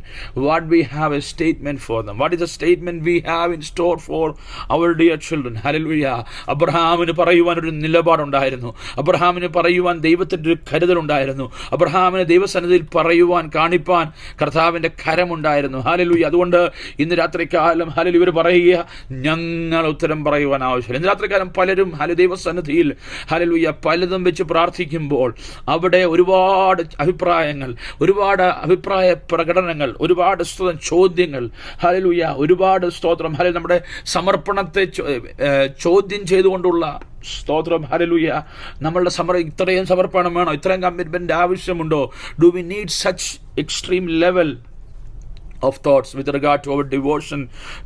What we have a statement for them. What is a statement we have in store for our dear children. Hallelujah. അബ്രഹാമിന് പറയുവാൻ ഒരു നിലപാടുണ്ടായിരുന്നു. അബ്രഹാമിന് പറയുവാൻ ദൈവത്തിൻ്റെ ഒരു കരുതലുണ്ടായിരുന്നു. അബ്രഹാമിന് ദൈവസന്നിധിയിൽ പറയുവാൻ, കാണിപ്പാൻ കർത്താവിൻ്റെ കരമുണ്ടായിരുന്നു. ഹല്ലേലൂയ. അതുകൊണ്ട് ഇന്ന് രാത്രികാലം ഹല്ലേലൂയ ഇവർ പറയുക, ഞങ്ങൾ ഉത്തരം പറയുവാൻ ആവശ്യമില്ല. ഇന്ന് രാത്രികാലം പലരും ദൈവസന്നിധിയിൽ ഹല്ലേലൂയ പലതും വെച്ച് പ്രാർത്ഥിക്കുമ്പോൾ അവിടെ ഒരുപാട് അഭിപ്രായങ്ങൾ, ഒരുപാട് അഭിപ്രായ പ്രകടനങ്ങൾ, ഒരുപാട് ചോദ്യങ്ങൾ, ഹല്ലേലൂയ, ഒരുപാട് സ്തോത്രം, ഹല്ലേലൂയ, നമ്മുടെ സമർപ്പണത്തെ ചോദ്യം ചെയ്തുകൊണ്ടുള്ള സ്തോത്രം. ഹല്ലേലൂയ. നമ്മളുടെ ഇത്രയും സമർപ്പണം വേണോ? ഇത്രയും കമ്മിറ്റ്മെന്റ് ആവശ്യമുണ്ടോ? Do we need such extreme level of thoughts with regard to our devotion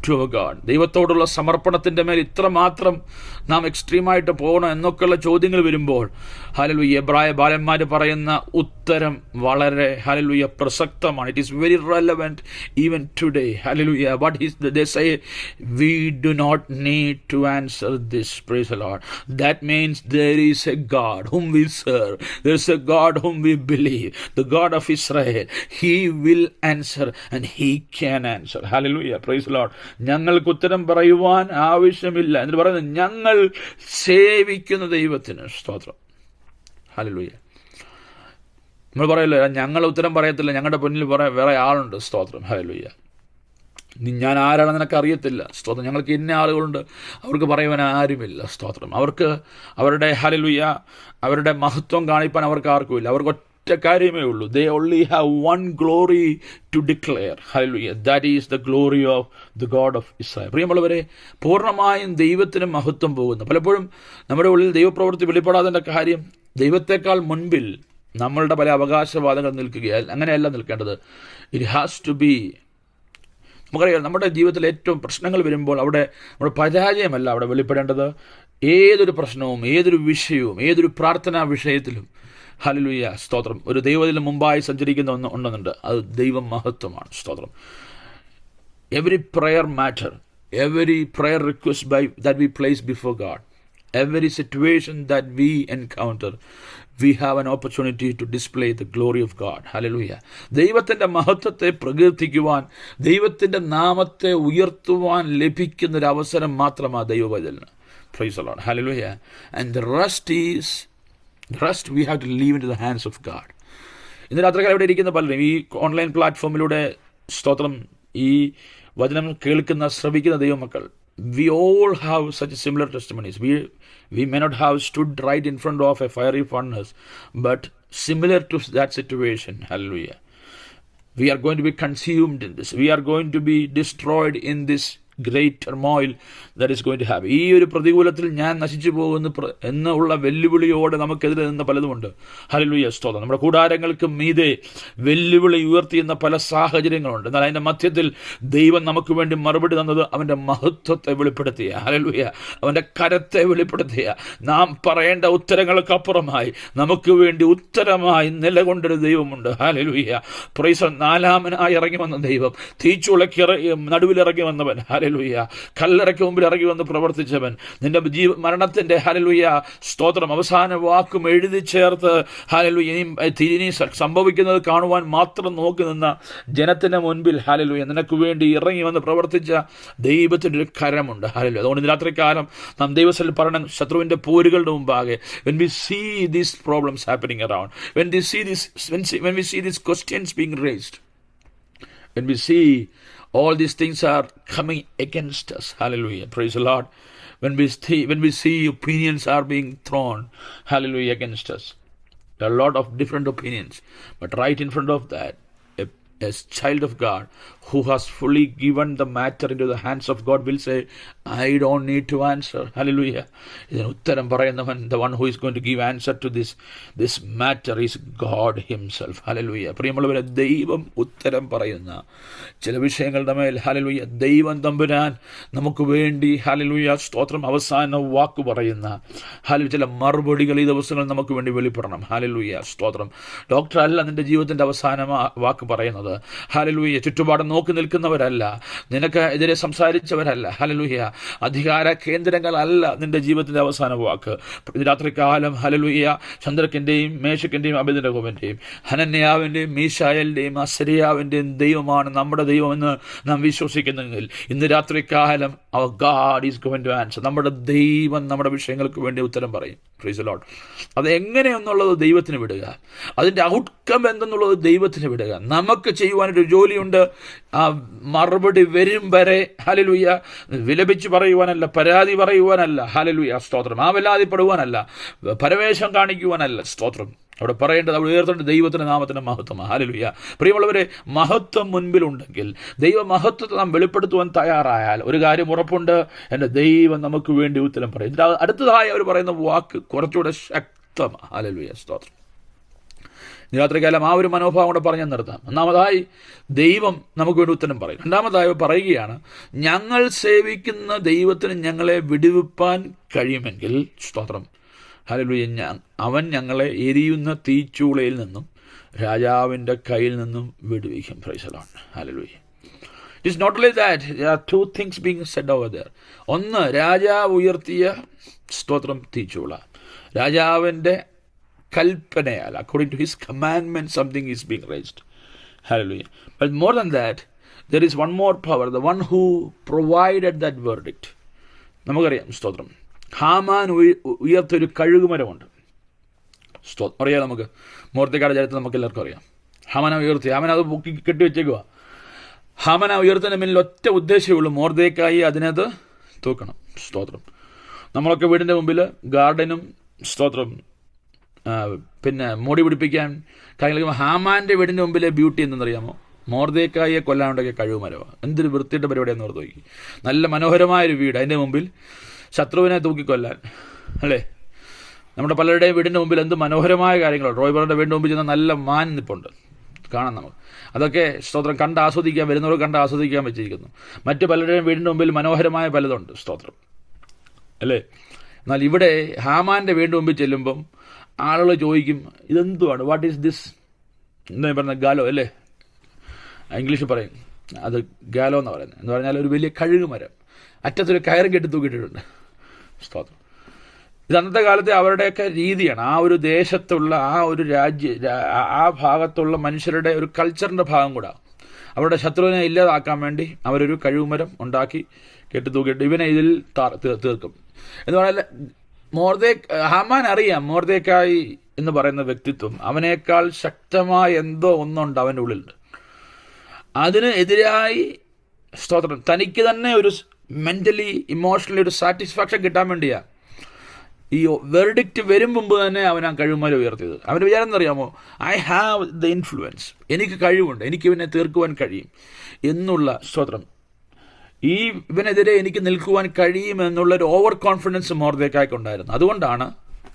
to our God? ദൈവത്തോടുള്ള സമർപ്പണത്തിൻ്റെ മേൽ ഇത്രമാത്രം നാം എക്സ്ട്രീമായിട്ട് പോകണം എന്നൊക്കെയുള്ള ചോദ്യങ്ങൾ വരുമ്പോൾ ഹല്ലേലൂയ എബ്രായ ബാലന്മാർ പറയുന്ന ഉത്തരം വളരെ ഹല്ലേലൂയ പ്രസക്തമാണ്. It is very relevant even today. ഹല്ലേലൂയ. What is they say? We do not need to answer this. Praise the Lord. That means there is a God whom we serve. There is a God whom we believe, the God of Israel. He will answer and He can answer. Hallelujah. Praise the Lord. ഞങ്ങൾക്ക് ഉത്തരം പറയുവാൻ ആവശ്യമില്ല എന്ന് പറയുന്നത് ഞങ്ങൾ സേവിക്കുന്ന ദൈവത്തിന്. സ്തോത്രം. ഹല്ലേലൂയ. നമ്മൾ പറയല്ലോ ഞങ്ങൾ ഉത്തരം പറയത്തില്ല, ഞങ്ങളുടെ മുന്നിൽ വേറെ ആളുണ്ട്. സ്തോത്രം. ഹല്ലേലൂയ. ഞാൻ ആരാണെന്ന് നിനക്ക് അറിയത്തില്ല. സ്തോത്രം. ഞങ്ങൾക്ക് ഇന്ന ആളുകളുണ്ട്, അവർക്ക് പറയുവാൻ ആരുമില്ല. സ്തോത്രം. അവർക്ക് അവരുടെ ഹല്ലേലൂയ അവരുടെ മഹത്വം കാണിപ്പാൻ അവർക്ക് ആർക്കുമില്ല. അവർക്ക് ഒറ്റ കാര്യമേ ഉള്ളൂ. They only have one glory to declare. Hallelujah. That is the glory of the God of Israel. പ്രിയമുള്ളവരെ, പൂർണ്ണമായും ദൈവത്തിന് മഹത്വം പോകുന്നു. പലപ്പോഴും നമ്മുടെ ഉള്ളിൽ ദൈവപ്രവൃത്തി വെളിപ്പെടാതിൻ്റെ കാര്യം ദൈവത്തെക്കാൾ മുൻപിൽ നമ്മളുടെ പല അവകാശവാദങ്ങൾ നിൽക്കുകയാൽ അങ്ങനെയല്ല നിൽക്കേണ്ടത്. It has to be. നമുക്കറിയാം, നമ്മുടെ ജീവിതത്തിൽ ഏറ്റവും പ്രശ്നങ്ങൾ വരുമ്പോൾ അവിടെ നമ്മുടെ പരാജയമല്ല അവിടെ വെളിപ്പെടേണ്ടത്. ഏതൊരു പ്രശ്നവും, ഏതൊരു വിഷയവും, ഏതൊരു പ്രാർത്ഥനാ വിഷയത്തിലും ഹല്ലേലൂയ സ്തോത്രം, ഒരു ദൈവത്തിന് മുമ്പായി സഞ്ചരിക്കുന്ന ഒന്നുണ്ട്, അത് ദൈവ മഹത്വമാണ്. സ്തോത്രം. Every prayer matter, every prayer request that we place before God, every situation that we encounter, we have an opportunity to display the glory of God. Hallelujah. ദൈവത്തിൻ്റെ മഹത്വത്തെ പ്രകീർത്തിക്കുവാൻ, ദൈവത്തിൻ്റെ നാമത്തെ ഉയർത്തുവാൻ ലഭിക്കുന്നൊരു അവസരം മാത്രമാണ് ദൈവവചനം. Praise the Lord. Hallelujah. And the rest we have to leave into the hands of God. ഇന്ന് രാത്രികാലം ഇവിടെ ഇരിക്കുന്ന പലരും ഈ ഓൺലൈൻ പ്ലാറ്റ്ഫോമിലൂടെ സ്തോത്രം ഈ വചനം കേൾക്കുന്ന, ശ്രവിക്കുന്ന ദൈവമക്കൾ, we all have such similar testimonies. We may not have stood right in front of a fiery furnace, but similar to that situation. Hallelujah. We are going to be consumed in this. We are going to be destroyed in this great turmoil that is going to happen. ഈ ഒരു പ്രതികൂലത്തിൽ ഞാൻ നശിച്ചു പോകുന്നു എന്നുള്ള വെല്ലുവിളിയോടെ നമുക്കെതിരെ നിന്ന പലതുമുണ്ട്. Hallelujah സ്തോത്രം. നമ്മുടെ കൂടാരങ്ങൾക്ക് മീതെ വെല്ലുവിളി ഉയർത്തിയുന്ന പല സാഹചര്യങ്ങളുണ്ട്. എന്നാൽ അതിൻ്റെ മധ്യത്തിൽ ദൈവം നമുക്ക് വേണ്ടി മറുപടി തന്നത് അവൻ്റെ മഹത്വത്തെ വെളിപ്പെടുത്തിയ, ഹല്ലേലൂയ, അവൻ്റെ കരത്തെ വെളിപ്പെടുത്തിയ, നാം പറയേണ്ട ഉത്തരങ്ങൾക്കപ്പുറമായി നമുക്ക് വേണ്ടി ഉത്തരമായി നിലകൊണ്ടൊരു ദൈവമുണ്ട്. ഹല്ലേലൂയ. പ്രൈസ്. നാലാമനായി ഇറങ്ങി വന്ന ദൈവം, തീച്ചുളയ്ക്ക് നടുവിലിറങ്ങി വന്നവൻ, ഹല്ലേലൂയ, കല്ലറയ്ക്ക് മുമ്പിൽ ഇറങ്ങി വന്ന് പ്രവർത്തിച്ചവൻ, നിന്റെ മരണത്തിന്റെ ഹല്ലേലൂയ സ്തോത്രം അവസാന വാക്കും എഴുതി ചേർത്ത് ഹല്ലേലൂയ ഇനി സംഭവിക്കുന്നത് കാണുവാൻ മാത്രം നോക്കി നിന്ന ജനത്തിന് മുൻപിൽ ഹല്ലേലൂയ നിനക്ക് വേണ്ടി ഇറങ്ങി വന്ന് പ്രവർത്തിച്ച ദൈവത്തിൻ്റെ ഒരു കരമുണ്ട്. ഹല്ലേലൂയ. അതുകൊണ്ട് ഇന്ന് രാത്രികാലം നാം ദൈവത്തിൽ പറയണം, ശത്രുവിൻ്റെ പോരുകളുടെ മുമ്പാകെ, when we see these problems happening around, when we see these questions being raised, when we see all these things are coming against us. Hallelujah. Praise the Lord. When we see opinions are being thrown, hallelujah, against us. There are a lot of different opinions. But right in front of that, a child of God who has fully given the matter into the hands of God will say, I don't need to answer. Hallelujah. ഇതിന് ഉത്തരം പറയുന്നവൻ, the one who is going to give answer to this matter is God himself. Hallelujah. പ്രിയമുള്ളവരെ, ദൈവം ഉത്തരം പറയുന്ന ചില വിഷയങ്ങളുടെ മേൽ ഹല്ലേലൂയ ദൈവം തമ്പുരാൻ നമുക്ക് വേണ്ടി ഹല്ലേലൂയ സ്തോത്രം അവസാന വാക്ക് പറയുന്ന ഹല്ലേലൂയ ചില മറുപടികൾ ഈ ദിവസങ്ങൾ നമുക്ക് വേണ്ടി വെളിപ്പെടണം. ഹല്ലേലൂയ സ്തോത്രം. ഡോക്ടർ അല്ല നിന്റെ ജീവിതത്തിൻ്റെ അവസാന വാക്ക് പറയുന്നത്. ഹല്ലേലൂയ. ചുറ്റുപാടും നോക്കി നിൽക്കുന്നവരല്ല, നിനക്ക് എതിരെ സംസാരിച്ചവരല്ല, ഹല്ലേലൂയ അധികാര കേന്ദ്രങ്ങളല്ല നിന്റെ ജീവിതത്തിൻ്റെ അവസാന വാക്ക്. രാത്രികാലം ഹല്ലേലൂയ ചന്ദ്രക്കിൻ്റെയും മേശക്കിൻ്റെയും അബേദ്നെഗോവിൻ്റെയും ഹനന്യാവിൻ്റെയും മീശായേലിൻ്റെയും അസരിയാവിൻ്റെയും ദൈവമാണ് നമ്മുടെ ദൈവമെന്ന് നാം വിശ്വസിക്കുന്നെങ്കിൽ ഇന്ന് രാത്രികാലം our God is going to answer. നമ്മുടെ ദൈവം നമ്മുടെ വിഷയങ്ങൾക്ക് വേണ്ടി ഉത്തരം പറയും. Praise the Lord. അത് എങ്ങനെയെന്നുള്ളത് ദൈവത്തിന് വിടുക, അതിൻ്റെ ഔട്ട്കം എന്തെന്നുള്ളത് ദൈവത്തിന് വിടുക. നമുക്ക് ചെയ്യുവാനൊരു ജോലിയുണ്ട്. ആ മറുപടി വരും വരെ ഹല്ലേലൂയ വിലപിച്ച് പറയുവാനല്ല, പരാതി പറയുവാനല്ല, ഹല്ലേലൂയ സ്തോത്രം, ആവലാതിപ്പെടുവാനല്ല, പരവേശം കാണിക്കുവാനല്ല, സ്തോത്രം. അവിടെ പറയേണ്ടത്, അവിടെ ഉയർത്തേണ്ട ദൈവത്തിൻ്റെ നാമത്തിൻ്റെ മഹത്വമാണ്. ഹല്ലേലൂയ. പ്രിയമുള്ളവരെ, മഹത്വം മുൻപിലുണ്ടെങ്കിൽ, ദൈവ മഹത്വത്തെ നാം വെളിപ്പെടുത്തുവാൻ തയ്യാറായാൽ ഒരു കാര്യം ഉറപ്പുണ്ട്, എൻ്റെ ദൈവം നമുക്ക് വേണ്ടി ഉത്തരം പറയും. അടുത്തതായി അവർ പറയുന്ന വാക്ക് കുറച്ചുകൂടെ ശക്തമാണ്. ഹല്ലേലൂയ സ്തോത്രം. രാത്രികാലം ആ ഒരു മനോഭാവം കൂടെ പറഞ്ഞ് നിർത്താം. ഒന്നാമതായി ദൈവം നമുക്ക് വേണ്ടി ഉത്തരം പറയും. രണ്ടാമതായി പറയുകയാണ്, ഞങ്ങൾ സേവിക്കുന്ന ദൈവത്തിന് ഞങ്ങളെ വിടുവിപ്പാൻ കഴിയുമെങ്കിൽ സ്തോത്രം ഹല്ലേലൂയ അവൻ ഞങ്ങളെ എരിയുന്ന തീച്ചൂളയിൽ നിന്നും രാജാവിൻ്റെ കയ്യിൽ നിന്നും വിടുവിക്കും. Praise the Lord. ഹല്ലേലൂയ. It's not like that. there are two things being said over there. ഒന്ന്, രാജാവ് ഉയർത്തിയ സ്തോത്രം തീച്ചൂള, രാജാവിൻ്റെ കൽപ്പനയാൽ, according to his commandment, something is being raised. Hallelujah. But more than that, there is one more power, the one who provided that verdict. നമുക്കറിയാം സ്തോത്രം, Haman ഉയർത്തൊരു കഴുകുമരമുണ്ട്. അറിയാം, നമുക്ക് മോർദെഖായിയുടെ ചരിത്രം നമുക്ക് എല്ലാവർക്കും അറിയാം. ഹാമാന ഉയർത്തി, ഹാമൻ അത് പൊക്കി കെട്ടിവെച്ചേക്കുക. ഹാമന ഉയർത്തുന്നതിന് മുന്നിൽ ഒറ്റ ഉദ്ദേശമേ ഉള്ളൂ, മോർദെഖായി അതിനകത്ത് തൂക്കണം. സ്തോത്രം. നമ്മളൊക്കെ വീടിൻ്റെ മുമ്പിൽ ഗാർഡനും സ്തോത്രം പിന്നെ മോടി പിടിപ്പിക്കാൻ കാര്യങ്ങൾ. ഹാമാൻ്റെ വീടിൻ്റെ മുമ്പിലെ ബ്യൂട്ടി എന്തെന്നറിയാമോ? മോർദേക്കായെ കൊല്ലാനുണ്ടാക്കിയ കഴിവുമരമാണ്. എന്തൊരു വൃത്തിയുടെ പരിപാടിയാണെന്ന് ഓർത്ത് നോക്കി. നല്ല മനോഹരമായൊരു വീട്, അതിൻ്റെ മുമ്പിൽ ശത്രുവിനെ തൂക്കിക്കൊല്ലാൻ, അല്ലേ? നമ്മുടെ പലരുടെയും വീടിൻ്റെ മുമ്പിൽ എന്ത് മനോഹരമായ കാര്യങ്ങളുണ്ട്. റോയ്ബറിൻ്റെ വീടിൻ്റെ മുമ്പിൽ ചെന്ന നല്ല മാൻ നിപ്പുണ്ട്, കാണാം നമുക്ക്. അതൊക്കെ സ്തോത്രം കണ്ട് ആസ്വദിക്കാൻ, വരുന്നവർ കണ്ട് ആസ്വദിക്കാൻ വെച്ചിരിക്കുന്നു. മറ്റ് പലരുടെയും വീടിൻ്റെ മുമ്പിൽ മനോഹരമായ പലതുണ്ട്, സ്തോത്രം, അല്ലേ? എന്നാൽ ഇവിടെ ഹാമാൻ്റെ വീടിൻ്റെ മുമ്പിൽ ചെല്ലുമ്പം ആളുകൾ ചോദിക്കും, ഇതെന്തുവാണ്, വാട്ട് ഈസ് ദിസ് എന്താ പറഞ്ഞ ഗാലോ, അല്ലേ? ഇംഗ്ലീഷിൽ പറയും അത് ഗാലോ എന്ന് പറയുന്നത്. എന്ന് പറഞ്ഞാൽ ഒരു വലിയ കഴുക് മരം, അറ്റത്തൊരു കയറും കെട്ടി തൂക്കിയിട്ടിട്ടുണ്ട്, സ്തോത്രം. ഇത് അന്നത്തെ കാലത്തെ അവരുടെയൊക്കെ രീതിയാണ്. ആ ഒരു ദേശത്തുള്ള, ആ ഒരു ആ ഭാഗത്തുള്ള മനുഷ്യരുടെ ഒരു കൾച്ചറിൻ്റെ ഭാഗം കൂടെ. അവരുടെ ശത്രുവിനെ ഇല്ലാതാക്കാൻ വേണ്ടി അവരൊരു കഴിവുമരം ഉണ്ടാക്കി കെട്ടി തൂക്കിയിട്ട് ഇവനെ ഇതിൽ തീർക്കും എന്ന് പറഞ്ഞാൽ ഹാമാൻ അറിയാം മോർദേക്കായി എന്ന് പറയുന്ന വ്യക്തിത്വം അവനേക്കാൾ ശക്തമായ എന്തോ ഒന്നുണ്ട് അവൻ്റെ ഉള്ളിലുണ്ട്. അതിന് എതിരായി സ്തോത്രം തനിക്ക് തന്നെ ഒരു മെൻ്റലി ഇമോഷണലി ഒരു സാറ്റിസ്ഫാക്ഷൻ കിട്ടാൻ വേണ്ടിയാണ് ഈ വെർഡിക്റ്റ് വരും മുമ്പ് തന്നെ അവൻ ആ കഴിവുമാരെ ഉയർത്തിയത്. അവൻ്റെ വിചാരം എന്നറിയാമോ? ഐ ഹാവ് ദ ഇൻഫ്ലുവൻസ്, എനിക്ക് കഴിവുണ്ട്, എനിക്ക് ഇവനെ തീർക്കുവാൻ കഴിയും എന്നുള്ള സ്തോത്രം, ഇവനെതിരെ എനിക്ക് നിൽക്കുവാൻ കഴിയുമെന്നുള്ളൊരു ഓവർ കോൺഫിഡൻസ് മോർദേക്കായ്ക്കുണ്ടായിരുന്നു. അതുകൊണ്ടാണ്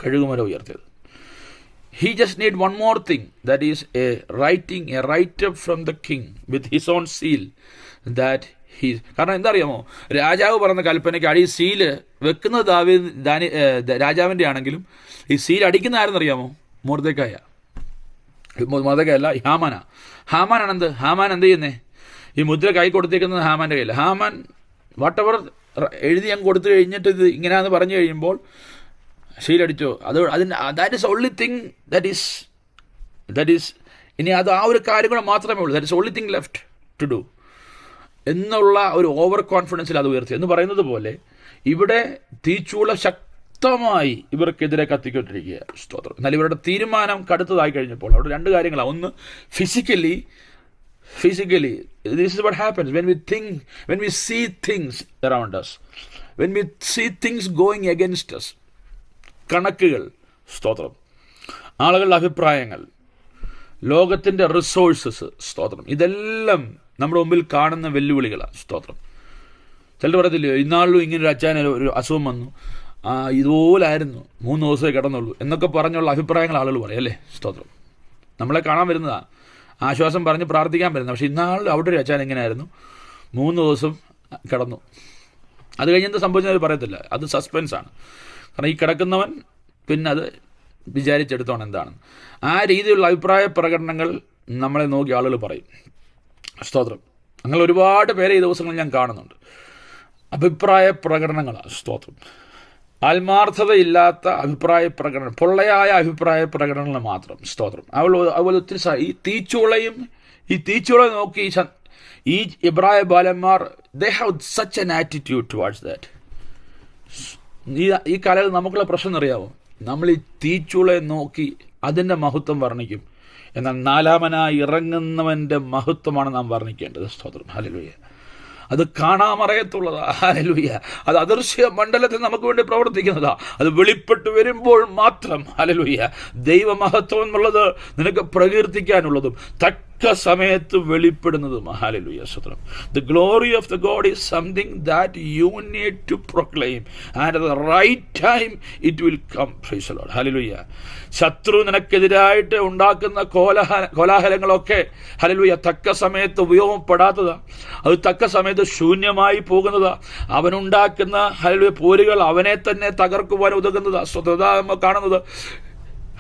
കഴുകുമരം ഉയർത്തിയത്. He just need one more thing, that is a write-up from the king with his own seal that കാരണം എന്താ അറിയാമോ? രാജാവ് പറഞ്ഞ കൽപ്പനയ്ക്ക് ഈ സീല് വെക്കുന്നത് രാജാവിൻ്റെ ആണെങ്കിലും ഈ സീൽ അടിക്കുന്ന ആരെന്നറിയാമോ? മോർദേക്കായല്ല, ഹാമാനാണെന്ത്? ഹാമാൻ എന്ത് ചെയ്യുന്നേ? ഈ മുദ്ര കൈ കൊടുത്തേക്കുന്നത് ഹാമാൻ്റെ കയ്യിൽ. ഹാമാൻ വാട്ടെവർ എഴുതി ഞാൻ കൊടുത്തു കഴിഞ്ഞിട്ട് ഇത് ഇങ്ങനെയാണെന്ന് പറഞ്ഞു കഴിയുമ്പോൾ ശീലടിച്ചോ, that is only thing that is ഇനി അത് ആ ഒരു കാര്യം കൂടെ മാത്രമേ ഉള്ളൂ. That is only thing left to do എന്നുള്ള ഒരു ഓവർ കോൺഫിഡൻസിൽ അത് ഉയർത്തി എന്ന് പറയുന്നത് പോലെ ഇവിടെ തീച്ചൂള ശക്തമായി ഇവർക്കെതിരെ കത്തിക്കൊണ്ടിരിക്കുക, സ്തോത്രം. എന്നാൽ ഇവരുടെ തീരുമാനം കടുത്തതായി കഴിഞ്ഞപ്പോൾ അവിടെ രണ്ട് കാര്യങ്ങളാണ്. ഒന്ന്, physically this is what happens when we see things around us, when we see things going against us. കണക്കുകൾ, സ്തോത്രം, ആളുകളുടെ അഭിപ്രായങ്ങൾ, ലോകത്തിൻ്റെ റിസോഴ്സസ്, സ്തോത്രം, ഇതെല്ലാം നമ്മുടെ മുമ്പിൽ കാണുന്ന വെല്ലുവിളികളാണ്, സ്തോത്രം. ചിലർ പറയത്തില്ലയോ, ഇന്നാളിലും ഇങ്ങനൊരു അച്ഛന് ഒരു അസുഖം വന്നു, ഇതുപോലായിരുന്നു, 3 ദിവസമേ കിടന്നുള്ളൂ എന്നൊക്കെ പറഞ്ഞുള്ള അഭിപ്രായങ്ങൾ ആളുകൾ പറയും, അല്ലേ? സ്തോത്രം. നമ്മളെ കാണാൻ വരുന്നതാണ്, ആശ്വാസം പറഞ്ഞ് പ്രാർത്ഥിക്കാൻ പറ്റുന്നത്. പക്ഷേ ഇന്നാളിൽ അവിടെ ഒരു അച്ഛൻ ഇങ്ങനെയായിരുന്നു, 3 ദിവസം കിടന്നു. അത് കഴിഞ്ഞെന്ത് സംഭവിച്ചത് പറയത്തില്ല, അത് സസ്പെൻസാണ്. കാരണം ഈ കിടക്കുന്നവൻ പിന്നെ അത് വിചാരിച്ചെടുത്തോണം എന്താണെന്ന്. ആ രീതിയിലുള്ള അഭിപ്രായ പ്രകടനങ്ങൾ നമ്മളെ നോക്കി ആളുകൾ പറയും, സ്തോത്രം. അങ്ങനെ ഒരുപാട് പേരെ ഈ ദിവസങ്ങളിൽ ഞാൻ കാണുന്നുണ്ട്. അഭിപ്രായ പ്രകടനങ്ങളാണ്, സ്തോത്രം. ആത്മാർത്ഥതയില്ലാത്ത അഭിപ്രായ പ്രകടനം, പൊള്ളയായ അഭിപ്രായ പ്രകടനങ്ങൾ മാത്രം, സ്തോത്രം. അതുപോലെ ഒത്തിരി ഈ തീച്ചുള നോക്കി ഈ ഇബ്രായ ബാലന്മാർ they have such an attitude towards that. ഈ കാലത്ത് നമുക്കുള്ള പ്രശ്നം അറിയാമോ? നമ്മൾ ഈ തീച്ചുളയെ നോക്കി അതിൻ്റെ മഹത്വം വർണ്ണിക്കും, എന്നാൽ നാലാമനായി ഇറങ്ങുന്നവൻ്റെ മഹത്വമാണ് നാം വർണ്ണിക്കേണ്ടത്, സ്തോത്രം. ഹല്ലേലൂയ. അത് കാണാമറയത്തുള്ളതാ, ഹല്ലേലൂയ. അത് അദൃശ്യ മണ്ഡലത്തിൽ നമുക്ക് വേണ്ടി പ്രവർത്തിക്കുന്നതാ. അത് വെളിപ്പെട്ട് വരുമ്പോൾ മാത്രം, ഹല്ലേലൂയ, ദൈവമഹത്വം എന്നുള്ളത് നിനക്ക് പ്രകീർത്തിക്കാനുള്ളതും തക്ക സമയത്ത് വെളിപ്പെടുന്നതും, ഹല്ലേലൂയ, സ്തോത്രം. The glory of the God is something that you need to proclaim and at the right time it will come. Praise the Lord. Hallelujah. ശത്രു നിനക്കെതിരായിട്ട് ഉണ്ടാക്കുന്ന കോലാഹലങ്ങളൊക്കെ, ഹല്ലേലൂയ, തക്ക സമയത്ത് ഉപയോഗപ്പെടാത്തതാ. അത് തക്ക സമയത്ത് ശൂന്യമായി പോകുന്നതാ. അവനുണ്ടാക്കുന്ന, ഹല്ലേലൂയ, പോരുകൾ അവനെ തന്നെ തകർക്കുവാൻ ഉതകുന്നതാ. സ്വതന്ത്ര നമ്മൾ കാണുന്നത്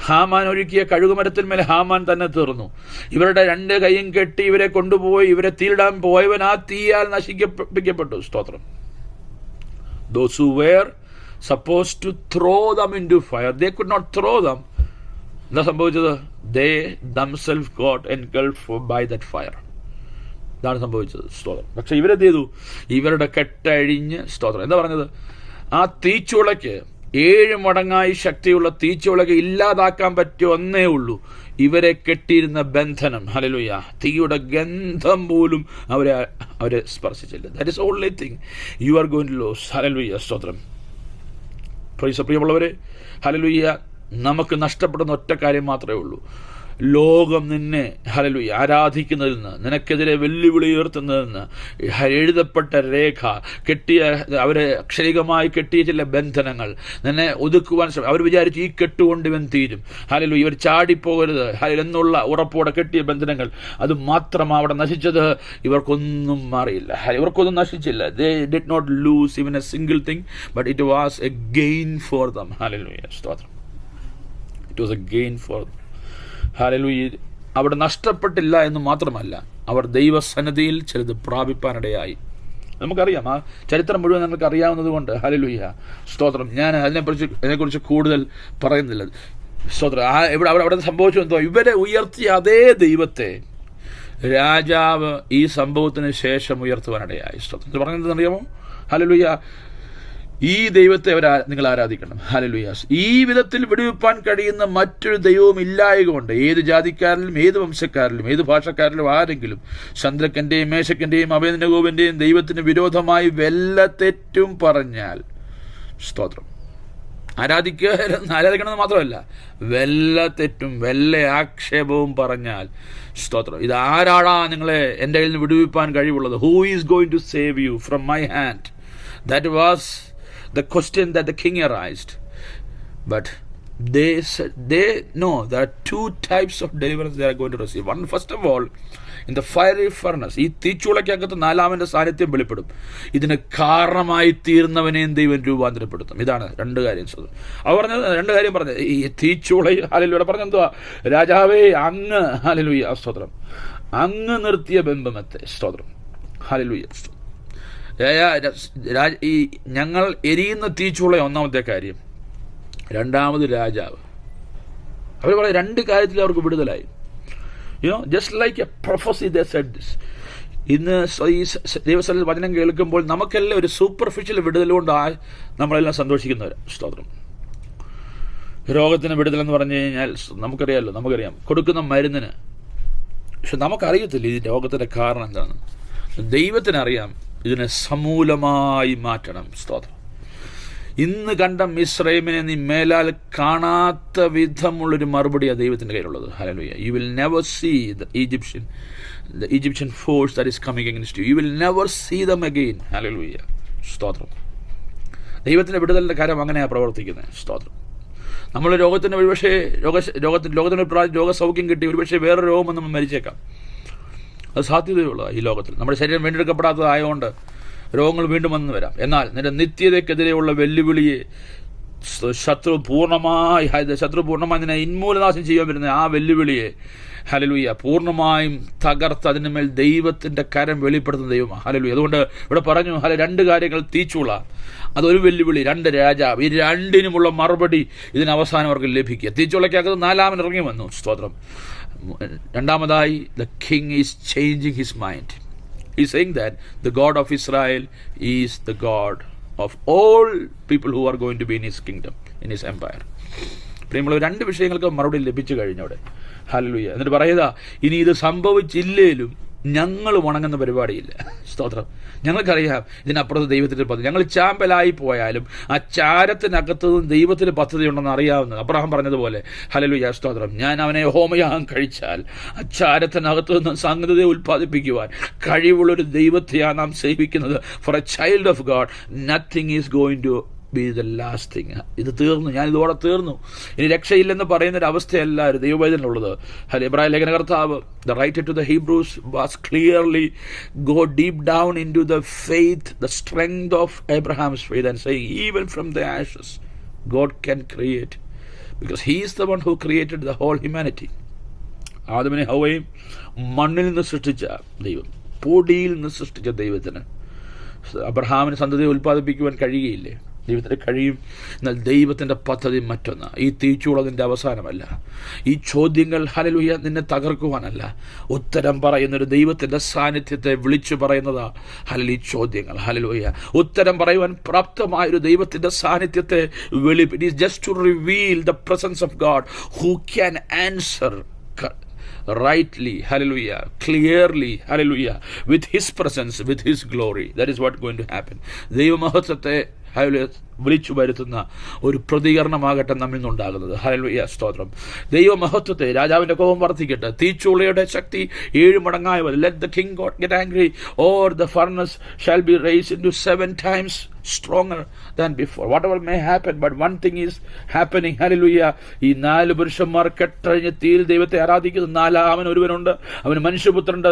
ഹാമാൻ ഒരുക്കിയ കഴുകുമരത്തിന്മേൽ ഹാമാൻ തന്നെ തീർന്നു. ഇവരുടെ 2 കൈയും കെട്ടി ഇവരെ കൊണ്ടുപോയി ഇവരെ തീയിടാൻ പോയവൻ ആ തീയാൽ നശിപ്പിക്കപ്പെട്ടു, സ്തോത്രം. Those who were supposed to throw them into fire, they could not throw them. എന്താ സംഭവിച്ചത്? They themselves got engulfed by that fire. ഇതാണ് സംഭവിച്ചത്, സ്തോത്രം. പക്ഷെ ഇവരെന്ത് ചെയ്തു? ഇവരുടെ കെട്ടഴിഞ്ഞ്, സ്തോത്രം. എന്താ പറഞ്ഞത്? ആ തീച്ചുളയ്ക്ക് 7 മടങ്ങായി ശക്തിയുള്ള തീച്ചുളയ്ക്ക് ഇല്ലാതാക്കാൻ പറ്റിയ ഒന്നേ ഉള്ളൂ, ഇവരെ കെട്ടിയിരുന്ന ബന്ധനം. ഹല്ലേലൂയ. തീയുടെ ഗന്ധം പോലും അവരെ സ്പർശിച്ചില്ല. That is only thing you are going to lose. ഹല്ലേലൂയ, സ്തോത്രം. പ്രിയമുള്ളവരെ, ഹല്ലേലൂയ, നമുക്ക് നഷ്ടപ്പെടുന്ന ഒറ്റ കാര്യം മാത്രമേ ഉള്ളൂ. ലോകം നിന്നെ ഹല്ലേലൂയ ആരാധിക്കുന്നതിൽ നിന്ന്, നിനക്കെതിരെ വെല്ലുവിളി ഉയർത്തുന്നതിൽ നിന്ന്, എഴുതപ്പെട്ട രേഖ, അവരെ അക്ഷരികമായി കെട്ടിയ ചില ബന്ധനങ്ങൾ നിന്നെ ഒതുക്കുവാൻ അവർ വിചാരിച്ചു ഈ കെട്ടുകൊണ്ട് ഇവൻ തീരും, ഹല്ലേലൂയ ഇവർ ചാടിപ്പോകരുത് എന്നുള്ള ഉറപ്പോടെ കെട്ടിയ ബന്ധനങ്ങൾ, അത് മാത്രമാണ് അവിടെ നശിച്ചത്. ഇവർക്കൊന്നും മാറിയില്ല, ഇവർക്കൊന്നും നശിച്ചില്ല. They did not lose even a single thing, but it was a gain for them. Hallelujah. സ്തോത്രം. It was a gain for them. Hallelujah. അവിടെ നഷ്ടപ്പെട്ടില്ല എന്ന് മാത്രമല്ല, അവർ ദൈവസന്നിധിയിൽ ചിലത് പ്രാപിപ്പാനിടയായി. നമുക്കറിയാം, ആ ചരിത്രം മുഴുവൻ നമുക്ക് അറിയാവുന്നത് കൊണ്ട് ഹല്ലേലൂയ സ്തോത്രം. ഞാൻ അതിനെക്കുറിച്ച് കൂടുതൽ പറയുന്നില്ല. സ്തോത്രം. അവിടെ സംഭവിച്ചു എന്തോ, ഇവരെ ഉയർത്തിയ അതേ ദൈവത്തെ രാജാവ് ഈ സംഭവത്തിന് ശേഷം ഉയർത്തുവാനിടയായി. സ്തോത്രം. പറഞ്ഞത് അറിയാമോ? ഹല്ലേലൂയ. ഈ ദൈവത്തെ നിങ്ങൾ ആരാധിക്കണം. ഹല്ലേലൂയ. ഈ വിധത്തിൽ വിടുവിപ്പാൻ കഴിയുന്ന മറ്റൊരു ദൈവവും ഇല്ലായകൊണ്ട് ഏത് ജാതിക്കാരിലും ഏത് വംശക്കാരിലും ഏത് ഭാഷക്കാരിലും ആരെങ്കിലും ചന്ദ്രക്കന്റെയും മേശക്കന്റെയും അബേദ്നെഗോവിന്റെയും ദൈവത്തിന് വിരോധമായി വല്ല തെറ്റും പറഞ്ഞാൽ, സ്തോത്രം, ആരാധിക്കണമെന്ന് മാത്രമല്ല, വല്ല തെറ്റും വല്ല ആക്ഷേപവും പറഞ്ഞാൽ, സ്തോത്രം, ഇത് ആരാടാ നിങ്ങളെ എൻ്റെ കയ്യിൽ നിന്ന് വിടുവിപ്പാൻ കഴിവുള്ളത്? Who is going to save you from my hand? That was the question that the king arised. But they said, they know there are two types of deliverance they are going to receive. One, first of all, in the fiery furnace, ഈ തീച്ചൂളയ്ക്കകത്ത് നാലാമന്റെ സാന്നിധ്യം വെളിപ്പെടും. ഇതിന് കാരണമായി തീർന്നവനെയും ദൈവം രൂപാന്തരപ്പെടുത്തും. ഇതാണ് രണ്ട് കാര്യം. അവർ പറഞ്ഞത് രണ്ട് കാര്യം പറഞ്ഞത്. ഈ തീച്ചൂളയിൽ ഹല്ലേലൂയ പറഞ്ഞെന്തുവാ? രാജാവേ, അങ്ങ് ഹല്ലേലൂയ സ്തോത്രം, അങ്ങ് നിർത്തിയ ബിംബമത്തെ, സ്തോത്രം, ഹല്ലേലൂയ. ഈ ഞങ്ങൾ എരിയുന്ന തീച്ചൂള ഒന്നാമത്തെ കാര്യം. രണ്ടാമത് രാജാവ്. അവർ പറയും രണ്ട് കാര്യത്തിൽ അവർക്ക് വിടുതലായി. Just like a prophecy they said this. ഇന്ന് ഈ ദൈവസ്ഥലിൽ വചനം കേൾക്കുമ്പോൾ നമുക്കെല്ലാം ഒരു സൂപ്പർഫിഷ്യൽ വിടുതൽ കൊണ്ട് നമ്മളെല്ലാം സന്തോഷിക്കുന്നവർ. സ്തോത്രം. രോഗത്തിന് വിടുതലെന്ന് പറഞ്ഞു കഴിഞ്ഞാൽ നമുക്കറിയാം കൊടുക്കുന്ന മരുന്നിന്. പക്ഷെ നമുക്കറിയത്തില്ല ഈ രോഗത്തിൻ്റെ കാരണം എന്താണ്. ദൈവത്തിനറിയാം ഇതിനെ സമൂലമായി മാറ്റണം. സ്തോത്രം. ഇന്ന് കണ്ട മിസ്രൈമിനെ നീ മേലാൽ കാണാത്ത വിധമുള്ളൊരു മറുപടിയാണ് ദൈവത്തിൻ്റെ കയ്യിലുള്ളത്. Hallelujah. You will never see the Egyptian force that is coming against you. You will never see them again. Hallelujah. സ്തോത്രം. ദൈവത്തിൻ്റെ വിടുതലിൻ്റെ കാര്യം അങ്ങനെയാണ് പ്രവർത്തിക്കുന്നത്. സ്തോത്രം. നമ്മൾ രോഗത്തിന് ഒരുപക്ഷെ ലോകത്തിന് രോഗസൗഖ്യം കിട്ടി ഒരുപക്ഷെ വേറെ രോഗം വന്ന് നമ്മൾ മരിച്ചേക്കാം. അത് സാധ്യതയുള്ള ഈ ലോകത്തിൽ നമ്മുടെ ശരീരം വീണ്ടെടുക്കപ്പെടാത്തതായതുകൊണ്ട് രോഗങ്ങൾ വീണ്ടും വന്നു വരാം. എന്നാൽ നിന്റെ നിത്യതയ്ക്കെതിരെയുള്ള വെല്ലുവിളിയെ ശത്രു പൂർണ്ണമായി നിന്നെ ഉന്മൂലനാശം ചെയ്യാൻ വരുന്ന ആ വെല്ലുവിളിയെ ഹല്ലേലൂയ പൂർണ്ണമായും തകർത്ത് അതിനുമേൽ ദൈവത്തിൻ്റെ കരം വെളിപ്പെടുത്തുന്ന ദൈവമാണ്. ഹല്ലേലൂയ. അതുകൊണ്ട് ഇവിടെ പറഞ്ഞു, രണ്ട് കാര്യങ്ങൾ: തീച്ചൂള, അതൊരു വെല്ലുവിളി; രണ്ട്, രാജാവ്. ഈ രണ്ടിനുമുള്ള മറുപടി ഇതിന് അവസാനം അവർക്ക് ലഭിക്കുക. തീച്ചൂളയ്ക്കകത്ത് നാലാമൻ ഇറങ്ങി വന്നു. സ്തോത്രം. രണ്ടാമതായി, the king is changing his mind. He's saying that the God of Israel is the God of all people who are going to be in his kingdom, in his empire. പ്രിയമുള്ള രണ്ട് വിഷയങ്ങൾക്ക് മറുപടി ലഭിച്ചു കഴിഞ്ഞോടെ. ഹല്ലേലൂയ. എന്നിട്ട് പറയുക, ഇനി ഇത് സംഭവിച്ചില്ലേലും ഞങ്ങൾ വണങ്ങുന്ന പരിപാടിയില്ല. സ്തോത്രം. ഞങ്ങൾക്കറിയാം ഇതിനപ്പുറത്ത് ദൈവത്തിൻ്റെ പദ്ധതി. ഞങ്ങൾ ചാമ്പലായി പോയാലും ആ ചാരത്തിനകത്ത് ദൈവത്തിന് പദ്ധതി ഉണ്ടെന്ന് അറിയാവുന്നത്. അബ്രഹാം പറഞ്ഞതുപോലെ ഹല്ലേലൂയ സ്തോത്രം, ഞാൻ അവനെ ഹോമയാഗം കഴിച്ചാൽ ആ ചാരത്തിനകത്ത് നിന്ന് സംഗതിയെ ഉൽപ്പാദിപ്പിക്കുവാൻ കഴിവുള്ളൊരു ദൈവത്തെയാണ് നാം സേവിക്കുന്നത്. For a child of God nothing is going to be the last thing. ഇത് തീർന്നു, ഞാൻ ഇതോടെ തീർന്നു, ഇനി രക്ഷയില്ലെന്ന് പറയുന്നൊരവസ്ഥയല്ല ദൈവവേദനയുള്ളത്. എബ്രായ ലേഖനകർത്താവ്, the writer to the Hebrews was clearly go deep down into the faith, the strength of Abraham's faith, and saying even from the ashes God can create, because he is the one who created the whole humanity. ആദമിനെ ഹവ്വയും മണ്ണിൽ നിന്ന് സൃഷ്ടിച്ച ദൈവം, പൊടിയിൽ നിന്ന് സൃഷ്ടിച്ച ദൈവത്തിന് അബ്രഹാമിന് സന്തതിയെ ഉൽപ്പാദിപ്പിക്കുവാൻ കഴിയുകയില്ലേ? ദൈവത്തിന് കഴിയും. എന്നാൽ ദൈവത്തിൻ്റെ പദ്ധതി മറ്റൊന്ന്. ഈ തീച്ചൂളതിൻ്റെ അവസാനമല്ല. ഈ ചോദ്യങ്ങൾ ഹല്ലേലൂയ നിന്നെ തകർക്കുവാനല്ല, ഉത്തരം പറയുന്നൊരു ദൈവത്തിൻ്റെ സാന്നിധ്യത്തെ വിളിച്ചു പറയുന്നതാ ഹല്ലേലൂയ ഈ ചോദ്യങ്ങൾ. ഹല്ലേലൂയ. ഉത്തരം പറയുവാൻ പ്രാപ്തമായൊരു ദൈവത്തിൻ്റെ സാന്നിധ്യത്തെ it is just to reveal the presence of God who can answer rightly, hallelujah, clearly, hallelujah, with his presence, with his glory. That is what going to happen. ദൈവമഹത്വത്തെ വിളിച്ചു വരുത്തുന്ന ഒരു പ്രതികരണമാകട്ടെ നമ്മിൽ നിന്നുണ്ടാകുന്നത്. ഹല്ലേലൂയ, സ്തോത്രം. ദൈവമഹത്വത്തെ, രാജാവിന്റെ കോപം വർദ്ധിക്കട്ടെ. തീച്ചൂളയുടെ ശക്തി 7 മടങ്ങായ let the king God get angry or the furnace shall be raised into 7 times stronger than before. Whatever may happen, but one thing is happening. Hallelujah. ഈ 4 പുരുഷന്മാർ കെട്ടഴിഞ്ഞ് തീയിൽ ദൈവത്തെ ആരാധിക്കുന്ന 4 ഒരുവനുണ്ട്. അവന് മനുഷ്യപുത്രന്റെ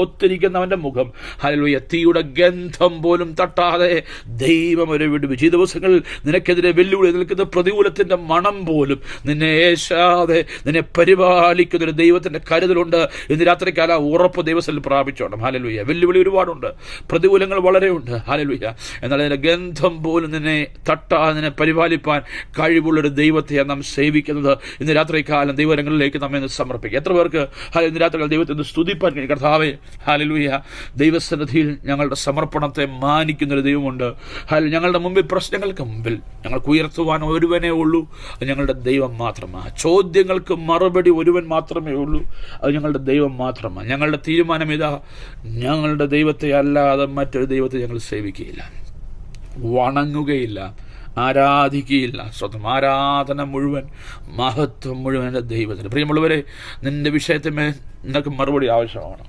ഒത്തിരിക്കുന്നവന്റെ മുഖം, ഹല്ലേലൂയ, തീയുടെ ഗന്ധം പോലും തട്ടാതെ ദൈവം ഒരു വിടുവിച്ചു. ഈ ദിവസങ്ങളിൽ നിനക്കെതിരെ വെല്ലുവിളി നിൽക്കുന്ന പ്രതികൂലത്തിന്റെ മണം പോലും നിന്നെ ഏശാതെ നിന്നെ പരിപാലിക്കുന്ന ഒരു ദൈവത്തിന്റെ കരുതലുണ്ട്. ഇന്ന് രാത്രിക്കാല ഉറപ്പ് ദൈവത്തിൽ പ്രാപിച്ചോണം. ഹല്ലേലൂയ. വെല്ലുവിളി ഒരുപാടുണ്ട്, പ്രതികൂലങ്ങൾ വളരെയുണ്ട്. ഹല്ലേലൂയ. എന്നാൽ അതിന്റെ ഗന്ധം പോലും നിന്നെ തട്ടാതെ നിന്നെ പരിപാലിപ്പാൻ കഴിവുള്ളൊരു ദൈവത്തെ നാം സേവിക്കുന്നത്. ഇന്ന് രാത്രികാലം ദൈവരങ്ങളിലേക്ക് നമ്മെ സമർപ്പിക്കുക. എത്ര പേർക്ക് ഇന്ന് രാത്രികാലം ദൈവത്തെ സ്തുതിപ്പാൻ കഴിയും? കർത്താവേ, ഹല്ലേലൂയ, ദൈവസന്നിധിയിൽ ഞങ്ങളുടെ സമർപ്പണത്തെ മാനിക്കുന്നൊരു ദൈവമുണ്ട്. ഞങ്ങളുടെ മുമ്പിൽ, പ്രശ്നങ്ങൾക്ക് മുമ്പിൽ ഞങ്ങൾക്ക് ഉയർത്തുവാൻ ഒരുവനേ ഉള്ളൂ, അത് ഞങ്ങളുടെ ദൈവം മാത്രമാണ്. ചോദ്യങ്ങൾക്ക് മറുപടി ഒരുവൻ മാത്രമേ ഉള്ളൂ, അത് ഞങ്ങളുടെ ദൈവം മാത്രമാണ്. ഞങ്ങളുടെ തീരുമാനം ഇതാ, ഞങ്ങളുടെ ദൈവത്തെ അല്ലാതെ മറ്റൊരു ദൈവത്തെ ഞങ്ങൾ സേവിക്കുകയില്ല, വണങ്ങുകയില്ല, ആരാധിക്കുകയില്ല. സ്വന്തം ആരാധന മുഴുവൻ, മഹത്വം മുഴുവൻ എൻ്റെ ദൈവത്തിന്. പ്രിയമുള്ളവരെ, നിന്റെ വിഷയത്തിന്മേൽ നിനക്ക് മറുപടി ആവശ്യമാണ്.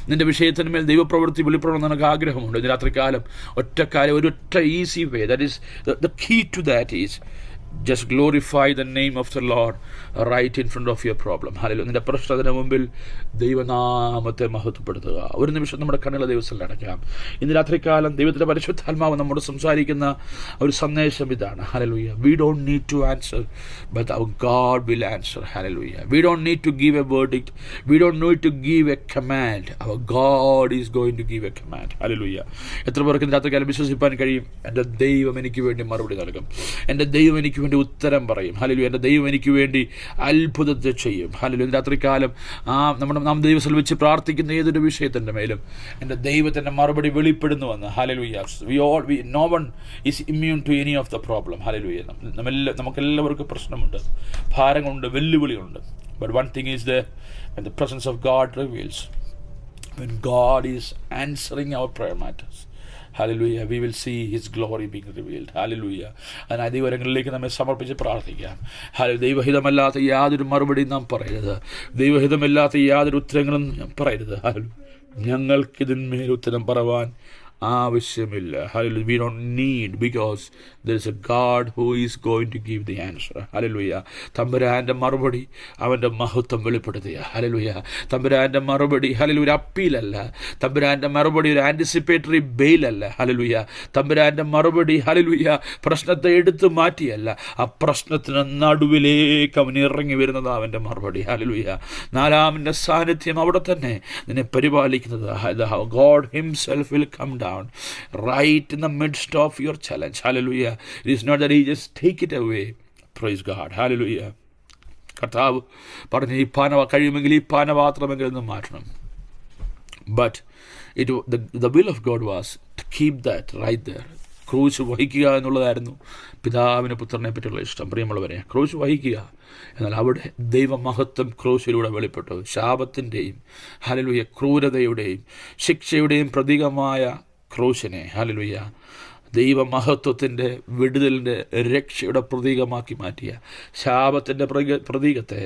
നിന്റെ വിഷയത്തിന്മേൽ ദൈവപ്രവൃത്തി വെളിപ്പെടണം നിനക്ക് ആഗ്രഹമുണ്ട്. ഇന്ന് രാത്രികാലം ഒറ്റക്കാലം ഒരൊറ്റ easy way, that is the key to that is just glorify the name of the Lord right in front of your problem. Hallelujah. നിന്റെ പ്രശ്നത്തിന് മുമ്പിൽ ദൈവനാമത്തെ മഹത്വപ്പെടുത്തുക. ഒരു നിമിഷം നമ്മുടെ കണ്ണുകളെ ദൈവത്തിൽ അടയ്ക്കാം. ഇന്ന് രാത്രികാലം ദൈവത്തിന്റെ പരിശുദ്ധാത്മാവ് നമ്മോട് സംസാരിക്കുന്ന ഒരു സന്ദേശം ഇതാണ്. Hallelujah. We don't need to answer, but our God will answer. Hallelujah. We don't need to give a verdict. We don't need to give a command. Our God is going to give a command. Hallelujah. എത്ര പേർക്ക് ഇന്ന് രാത്രികാലം വിശ്വസിപ്പാൻ കഴിയും? എൻ്റെ ദൈവം എനിക്ക് വേണ്ടി മറുപടി നൽകും, എൻ്റെ ദൈവം എനിക്ക് വേണ്ടി ഉത്തരം പറയും. ഹല്ലേലൂയ. എൻ്റെ ദൈവം എനിക്ക് വേണ്ടി അത്ഭുതത്തെ ചെയ്യും. ഹല്ലേലൂയ. രാത്രികാലം നാം ദൈവത്തിൽ വെച്ച് പ്രാർത്ഥിക്കുന്ന ഏതൊരു വിഷയത്തിൻ്റെ മേലും എൻ്റെ ദൈവത്തിൻ്റെ മറുപടി വെളിപ്പെടുന്നുവെന്ന്. ഹല്ലേലൂയ. No one is immune to any of the problem. ഹല്ലേലൂയ. നമുക്കെല്ലാവർക്കും പ്രശ്നമുണ്ട്, ഭാരങ്ങളുണ്ട്, വെല്ലുവിളിയുണ്ട്. But one thing is there, when the presence of God reveals, when God is answering our prayer matters, hallelujah, we will see his glory being revealed. hallelujah. അതിനായി ദൈവരങ്ങളിലേക്ക് നമ്മെ സമർപ്പിച്ച് പ്രാർത്ഥിക്കാം. ദൈവഹിതമല്ലാത്ത യാതൊരു മറുപടിയും നാം പറയരുത്, ദൈവഹിതമല്ലാത്ത യാതൊരു ഉത്തരങ്ങളും പറയരുത്. ഞങ്ങൾക്കിതിന്മേൽ ഉത്തരം പറവാൻ ആവശ്യമില്ല. Hallelujah. We don't need, because there is a God who is going to give the answer. Hallelujah. തമ്പുരാന്റെ മറുപടി അവൻ്റെ മഹത്വം വെളിപ്പെടുത്തിയ. Hallelujah. തമ്പുരാന്റെ മറുപടി, ഹല്ലേലൂയ, അപ്പീലല്ല. തമ്പുരാന്റെ മറുപടി ഒരു ആൻറ്റിസിപ്പേറ്ററി ബെയിലല്ല. Hallelujah. തമ്പുരാന്റെ മറുപടി, ഹല്ലേലൂയ, പ്രശ്നത്തെ എടുത്തു മാറ്റിയല്ല, ആ പ്രശ്നത്തിന് നടുവിലേക്ക് അവൻ ഇറങ്ങി വരുന്നത് അവൻ്റെ മറുപടി. Hallelujah. നാലാമൻ്റെ സാന്നിധ്യം അവിടെ തന്നെ നിന്നെ പരിപാലിക്കുന്നത്. God himself will come down right in the midst of your challenge. Hallelujah. It is not that he just take it away. Praise God. Hallelujah. കർത്താവ് പറഞ്ഞ ഈ പാനവ കഴിയുമെങ്കിൽ ഈ പാനപാത്രമെങ്കിൽ നിന്ന് മാറ്റണം. But the will of God was to keep that right there. ക്രൂശ് വഹിക്കുക എന്നുള്ളതായിരുന്നു പിതാവിന് പുത്രനെ പറ്റിയുള്ള ഇഷ്ടം. പ്രിയമുള്ളവരെ, ക്രൂശ് വഹിക്കുക. എന്നാൽ അവിടെ ദൈവമഹത്വം ക്രൂശിലൂടെ വെളിപ്പെട്ടു. ശാപത്തിൻ്റെയും, ഹല്ലേലൂയ, ക്രൂരതയുടെയും ശിക്ഷയുടെയും പ്രതീകമായ ക്രൂശിനെ, ഹല്ലേലൂയ, ദൈവമഹത്വത്തിൻ്റെ വിടുതലിൻ്റെ രക്ഷയുടെ പ്രതീകമാക്കി മാറ്റിയ, ശാപത്തിൻ്റെ പ്രതീകത്തെ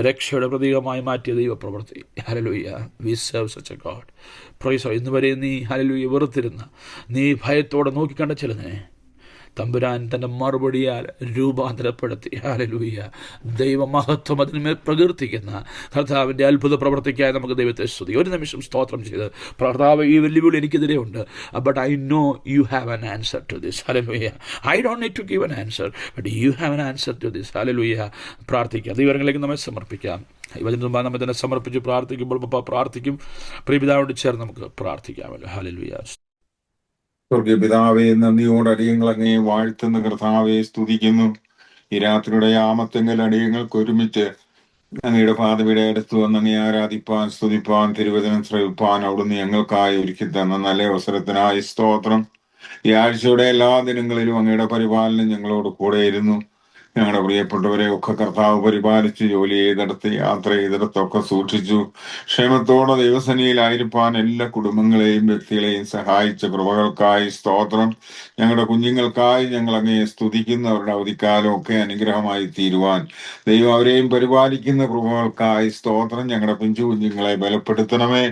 രക്ഷയുടെ പ്രതീകമായി മാറ്റിയ ദൈവപ്രവൃത്തി. ഹല്ലേലൂയ. We serve such a God. Praise. ഇന്നുവരെ നീ, ഹല്ലേലൂയ, വെറുത്തിരുന്ന, നീ ഭയത്തോടെ നോക്കിക്കണ്ട ചിലതിനെ തമ്പുരാൻ തൻ്റെ മറുപടിയാൽ രൂപാന്തരപ്പെടുത്തി. ഹല്ലേലൂയ. ദൈവമഹത്വം അതിന്മേൽ പ്രകീർത്തിക്കുന്ന കർത്താവിൻ്റെ അത്ഭുത പ്രവർത്തിക്കായി നമുക്ക് ദൈവത്തെ സ്തുതി. ഒരു നിമിഷം സ്തോത്രം ചെയ്ത്, കർത്താവ്, ഈ വെല്ലുവിളി എനിക്കെതിരെ ഉണ്ട്, but I know you have an answer to this. ഹല്ലേലൂയ. I don't need to give an answer, but you have an answer to this. ഹല്ലേലൂയ. പ്രാർത്ഥിക്കാം. ദൈവങ്ങളിലേക്ക് നമ്മെ സമർപ്പിക്കാം. ഇതിന് മുമ്പ് നമ്മെ തന്നെ സമർപ്പിച്ച് പ്രാർത്ഥിക്കുമ്പോൾ പ്രാർത്ഥിക്കും. പ്രിയപിതാവിനോട് ചേർന്ന് നമുക്ക് പ്രാർത്ഥിക്കാമല്ലോ. ഹല്ലേലൂയ. സ്വർഗീയ പിതാവേ, നന്ദിയോട് അടിയങ്ങൾ അങ്ങേ വാഴ്ത്തുന്ന കർത്താവെ സ്തുതിക്കുന്നു. ഈ രാത്രിയുടെ യാമത്തെങ്കിൽ അടിയങ്ങൾക്ക് ഒരുമിച്ച് അങ്ങയുടെ പാതയുടെ അടുത്ത് വന്ന് അങ്ങേ ആരാധിപ്പാൻ, സ്തുതിപ്പാൻ, തിരുവചനം ശ്രവിപ്പാൻ അവിടുന്ന് ഞങ്ങൾക്കായി ഒരുക്കി തന്ന നല്ല അവസരത്തിനായി സ്തോത്രം. ഈ ആഴ്ചയുടെ എല്ലാ ദിനങ്ങളിലും അങ്ങയുടെ പരിപാലനം ഞങ്ങളോട് കൂടെ ഇരുന്നു. ഞങ്ങളുടെ പ്രിയപ്പെട്ടവരെ ഒക്കെ കർത്താവ് പരിപാലിച്ച്, ജോലി ചെയ്തെടുത്ത്, യാത്ര ചെയ്തെടുത്തൊക്കെ സൂക്ഷിച്ചു. ക്ഷേമത്തോടെ ദൈവസന്നിധിയിലായിരിക്കാൻ എല്ലാ കുടുംബങ്ങളെയും വ്യക്തികളെയും സഹായിച്ച കൃപകൾക്കായി സ്തോത്രം. ഞങ്ങളുടെ കുഞ്ഞുങ്ങൾക്കായി ഞങ്ങൾ അങ്ങയെ സ്തുതിക്കുന്നു. അവരുടെ അവധിക്കാലം ഒക്കെ അനുഗ്രഹമായി തീരുവാൻ ദൈവം അവരെയും പരിപാലിക്കുന്ന കൃപകൾക്കായി സ്തോത്രം. ഞങ്ങളുടെ പിഞ്ചു കുഞ്ഞുങ്ങളെ ബലപ്പെടുത്തണമേ.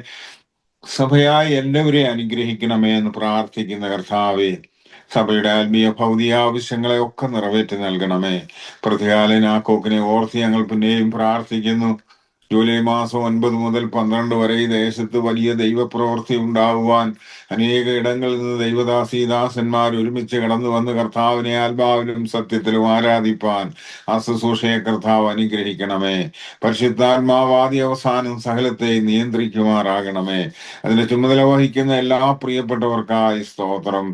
സഭയായി എല്ലാവരെയും അനുഗ്രഹിക്കണമേ എന്ന് പ്രാർത്ഥിക്കുന്ന കർത്താവേ, സഭയുടെ ആത്മീയ ഭൗതിക ആവശ്യങ്ങളെ ഒക്കെ നിറവേറ്റി നൽകണമേ. പ്രതികാലൻ ആ കോക്കിനെ ഓർത്ത് ഞങ്ങൾ പിന്നെയും പ്രാർത്ഥിക്കുന്നു. ജൂലൈ മാസം 9 മുതൽ 12 വരെ ഈ ദേശത്ത് വലിയ ദൈവപ്രവൃത്തി ഉണ്ടാകുവാൻ അനേക ഇടങ്ങളിൽ നിന്ന് ദൈവദാസീദാസന്മാർ ഒരുമിച്ച് കടന്നു വന്ന് കർത്താവിനെ ആത്മാവിലും സത്യത്തിലും ആരാധിപ്പാൻ ആ ശുശ്രൂഷയെ കർത്താവ് അനുഗ്രഹിക്കണമേ. പരിശുദ്ധാത്മാവാദി അവസാനം സകലത്തെ നിയന്ത്രിക്കുമാറാകണമേ. അതിന്റെ ചുമതല വഹിക്കുന്ന എല്ലാ പ്രിയപ്പെട്ടവർക്കായി സ്തോത്രം.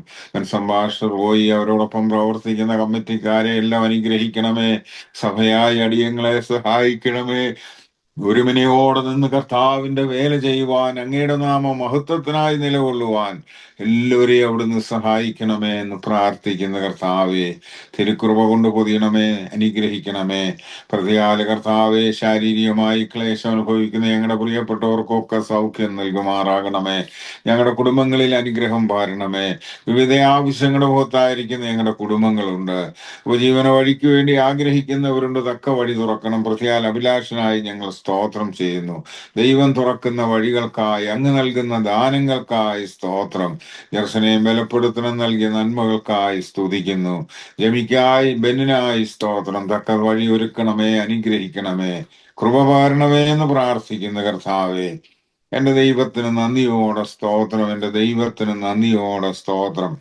സംഭാഷകർ പോയി അവരോടൊപ്പം പ്രവർത്തിക്കുന്ന കമ്മിറ്റിക്കാരെ എല്ലാം അനുഗ്രഹിക്കണമേ. സഭയായി അടിയങ്ങളെ സഹായിക്കണമേ. ഒരുമനയോടെ നിന്ന് കർത്താവിന്റെ വേല ചെയ്യുവാൻ, അങ്ങയുടെ നാമ മഹത്വത്തിനായി നിലകൊള്ളുവാൻ എല്ലാവരെയും അവിടുന്ന് സഹായിക്കണമേ എന്ന് പ്രാർത്ഥിക്കുന്ന കർത്താവെ, തിരുക്കുറവ കൊണ്ട് പൊതിയണമേ, അനുഗ്രഹിക്കണമേ. പ്രതികാല കർത്താവെ, ശാരീരികമായി ക്ലേശം അനുഭവിക്കുന്ന ഞങ്ങളുടെ പ്രിയപ്പെട്ടവർക്കൊക്കെ സൗഖ്യം നൽകുമാറാകണമേ. ഞങ്ങളുടെ കുടുംബങ്ങളിൽ അനുഗ്രഹം പാരണമേ. വിവിധ ആവശ്യങ്ങളുടെ മുഖത്തായിരിക്കുന്ന ഞങ്ങളുടെ കുടുംബങ്ങളുണ്ട്. ഉപജീവന വഴിക്ക് വേണ്ടി ആഗ്രഹിക്കുന്നവരുണ്ട്. തക്ക വഴി തുറക്കണം. പ്രതികാല അഭിലാഷനായി ഞങ്ങൾ സ്തോത്രം ചെയ്യുന്നു. ദൈവം തുറക്കുന്ന വഴികൾക്കായി, അങ്ങ് നൽകുന്ന ദാനങ്ങൾക്കായി സ്തോത്രം. ജെറുസലേം ബലപ്പെടുത്തണം നൽകിയ നന്മകൾക്കായി സ്തുതിക്കുന്നു. ജമിക്കായി, ബെന്നിനായി സ്തോത്രം. തക്ക വഴി ഒരുക്കണമേ, അനുഗ്രഹിക്കണമേ, കൃപ പാരണമേ എന്ന് പ്രാർത്ഥിക്കുന്ന കർത്താവേ, എന്റെ ദൈവത്തിന് നന്ദിയോടെ സ്തോത്രം. എന്റെ ദൈവത്തിന് നന്ദിയോടെ സ്തോത്രം.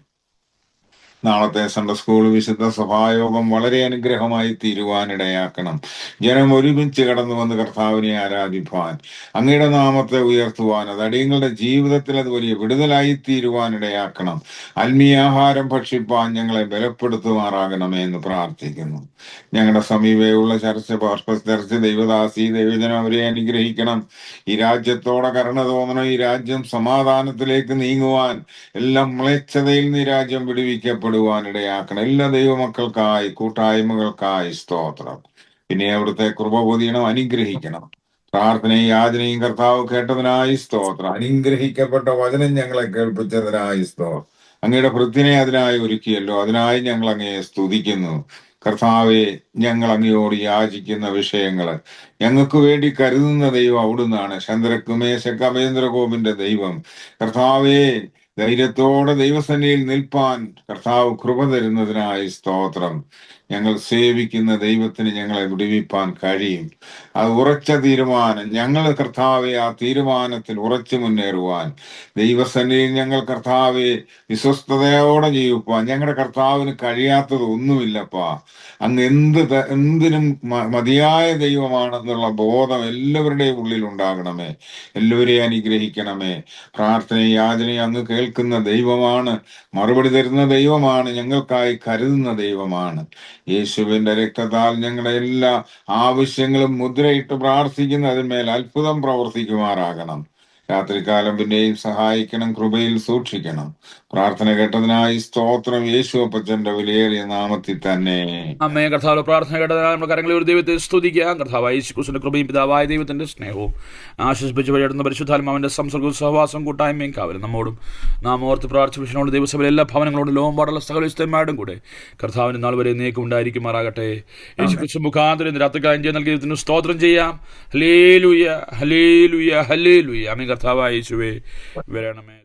നാളത്തെ സൺഡേ സ്കൂൾ വിശുദ്ധ സഭായോഗം വളരെ അനുഗ്രഹമായി തീരുവാനിടയാക്കണം. ജനം ഒരുമിച്ച് കടന്നു വന്ന് കർത്താവിനെ ആരാധിപ്പാൻ, അങ്ങയുടെ നാമത്തെ ഉയർത്തുവാൻ, അത് അടിയങ്ങളുടെ ജീവിതത്തിൽ അത് വലിയ വിടുതലായി തീരുവാനിടയാക്കണം. ആത്മീയാഹാരം ഭക്ഷിപ്പാൻ ഞങ്ങളെ ബലപ്പെടുത്തുമാറാകണമേ എന്ന് പ്രാർത്ഥിക്കുന്നു. ഞങ്ങളുടെ സമീപയുള്ള ചർച്ച ദൈവദാസി ദൈവജനം അവരെ അനുഗ്രഹിക്കണം. ഈ രാജ്യത്തോടെ കരുണ തോന്നണം. ഈ രാജ്യം സമാധാനത്തിലേക്ക് നീങ്ങുവാൻ, എല്ലാം മ്ലേച്ഛതയിൽ നിന്ന് ഈ രാജ്യം വിടുവിക്കപ്പെടുവാനിടയാക്കണം. എല്ലാ ദൈവമക്കൾക്കായി, കൂട്ടായ്മകൾക്കായി സ്തോത്രം. പിന്നെ അവിടുത്തെ കൃപ പൊതിയണം, അനുഗ്രഹിക്കണം. പ്രാർത്ഥനയും യാചനയും കർത്താവ് കേട്ടതിനായി സ്തോത്രം. അനുഗ്രഹിക്കപ്പെട്ട വചനം ഞങ്ങളെ കേൾപ്പിച്ചതിനായി സ്തോത്രം. അങ്ങയുടെ ഭൃത്തിനെ അതിനായി ഒരുക്കിയല്ലോ, അതിനായി ഞങ്ങൾ അങ്ങയെ സ്തുതിക്കുന്നു. കർത്താവെ, ഞങ്ങൾ അങ്ങയോട് യാചിക്കുന്ന വിഷയങ്ങള് ഞങ്ങൾക്ക് വേണ്ടി കരുതുന്ന ദൈവം അവിടുന്നാണ്. ചന്ദ്രക്ക് മേശക്ക് അമേന്ദ്രകോപിന്റെ ദൈവം. കർത്താവെ, ധൈര്യത്തോടെ ദൈവസന്നിധിയിൽ നിൽപ്പാൻ കർത്താവ് കൃപ തരുന്നതിനായി സ്തോത്രം. ഞങ്ങൾ സേവിക്കുന്ന ദൈവത്തിന് ഞങ്ങളെ വിടുവിപ്പാൻ കഴിയും. അത് ഉറച്ച തീരുമാനം. ഞങ്ങൾ കർത്താവെ ആ തീരുമാനത്തിൽ ഉറച്ചു മുന്നേറുവാൻ, ദൈവസന്നിധിയിൽ ഞങ്ങൾ കർത്താവെ വിശ്വസ്തയോടെ ജീവിപ്പാൻ ഞങ്ങളുടെ കർത്താവിന് കഴിയാത്തത് ഒന്നുമില്ലപ്പാ. അങ്ങ് എന്തിനും മതിയായ ദൈവമാണെന്നുള്ള ബോധം എല്ലാവരുടെയും ഉള്ളിൽ ഉണ്ടാകണമേ. എല്ലാവരെയും അനുഗ്രഹിക്കണമേ. പ്രാർത്ഥനയും യാചനയും അങ്ങ് കേൾക്കുന്ന ദൈവമാണ്, മറുപടി തരുന്ന ദൈവമാണ്, ഞങ്ങൾക്കായി കരുതുന്ന ദൈവമാണ്. യേശുവിന്റെ രക്തത്താൽ ഞങ്ങളുടെ എല്ലാ ആവശ്യങ്ങളും മുദ്രയിട്ട് പ്രാർത്ഥിക്കുന്ന അതിന്മേൽ അത്ഭുതം പ്രവർത്തിക്കുമാറാകണം. രാത്രികാലം പിന്നെയും സഹായിക്കണം, കൃപയിൽ സൂക്ഷിക്കണം. പ്രാർത്ഥന കേട്ടതിനായി സ്തോത്രം. യേശു അപ്പച്ചന്റെ വിലയേറിയ നാമത്തിൽ തന്നെ. അമ്മേ, കർത്താവ് പ്രാർത്ഥന കേട്ടതിനാൽ നമ്മുടെ കരങ്ങളിൽ ഒരു ദൈവത്തെ സ്തുതിക്കാം. കർത്താവായ യേശുക്രിസ്തുവിന്റെ കൃപയും പിതാവായ ദൈവത്തിന്റെ സ്നേഹവും ആശ്വസിപ്പിച്ച് വഴിയിടുന്ന പരിശുദ്ധാത്മാവിന്റെ സംസർഗവും സഹവാസവും കൂട്ടായ്മയും കാവലും നമ്മോടും നാം ഓർത്ത് പ്രാർത്ഥിപ്പിച്ചതിനോട് ദൈവസഭയിലെ എല്ലാ ഭവനങ്ങളോടും ലോകമ്പാടുള്ള സകല വിശുദ്ധന്മാരോടും കൂടെ കർത്താവിന് നാൾ വരെ എന്നേക്കും ഉണ്ടായിരിക്കുമാറാകട്ടെ. യേശുക്രിസ്തു മുഖാന്തരം രാത്രികാലം ചെയ്യാൻ നൽകിയ ദൈവത്തിന് സ്തോത്രം ചെയ്യാം. ഹല്ലേലൂയ, ഹല്ലേലൂയ, ഹല്ലേലൂയ. ആമേൻ. കർത്താവായ യേശുവേ വരണമേ.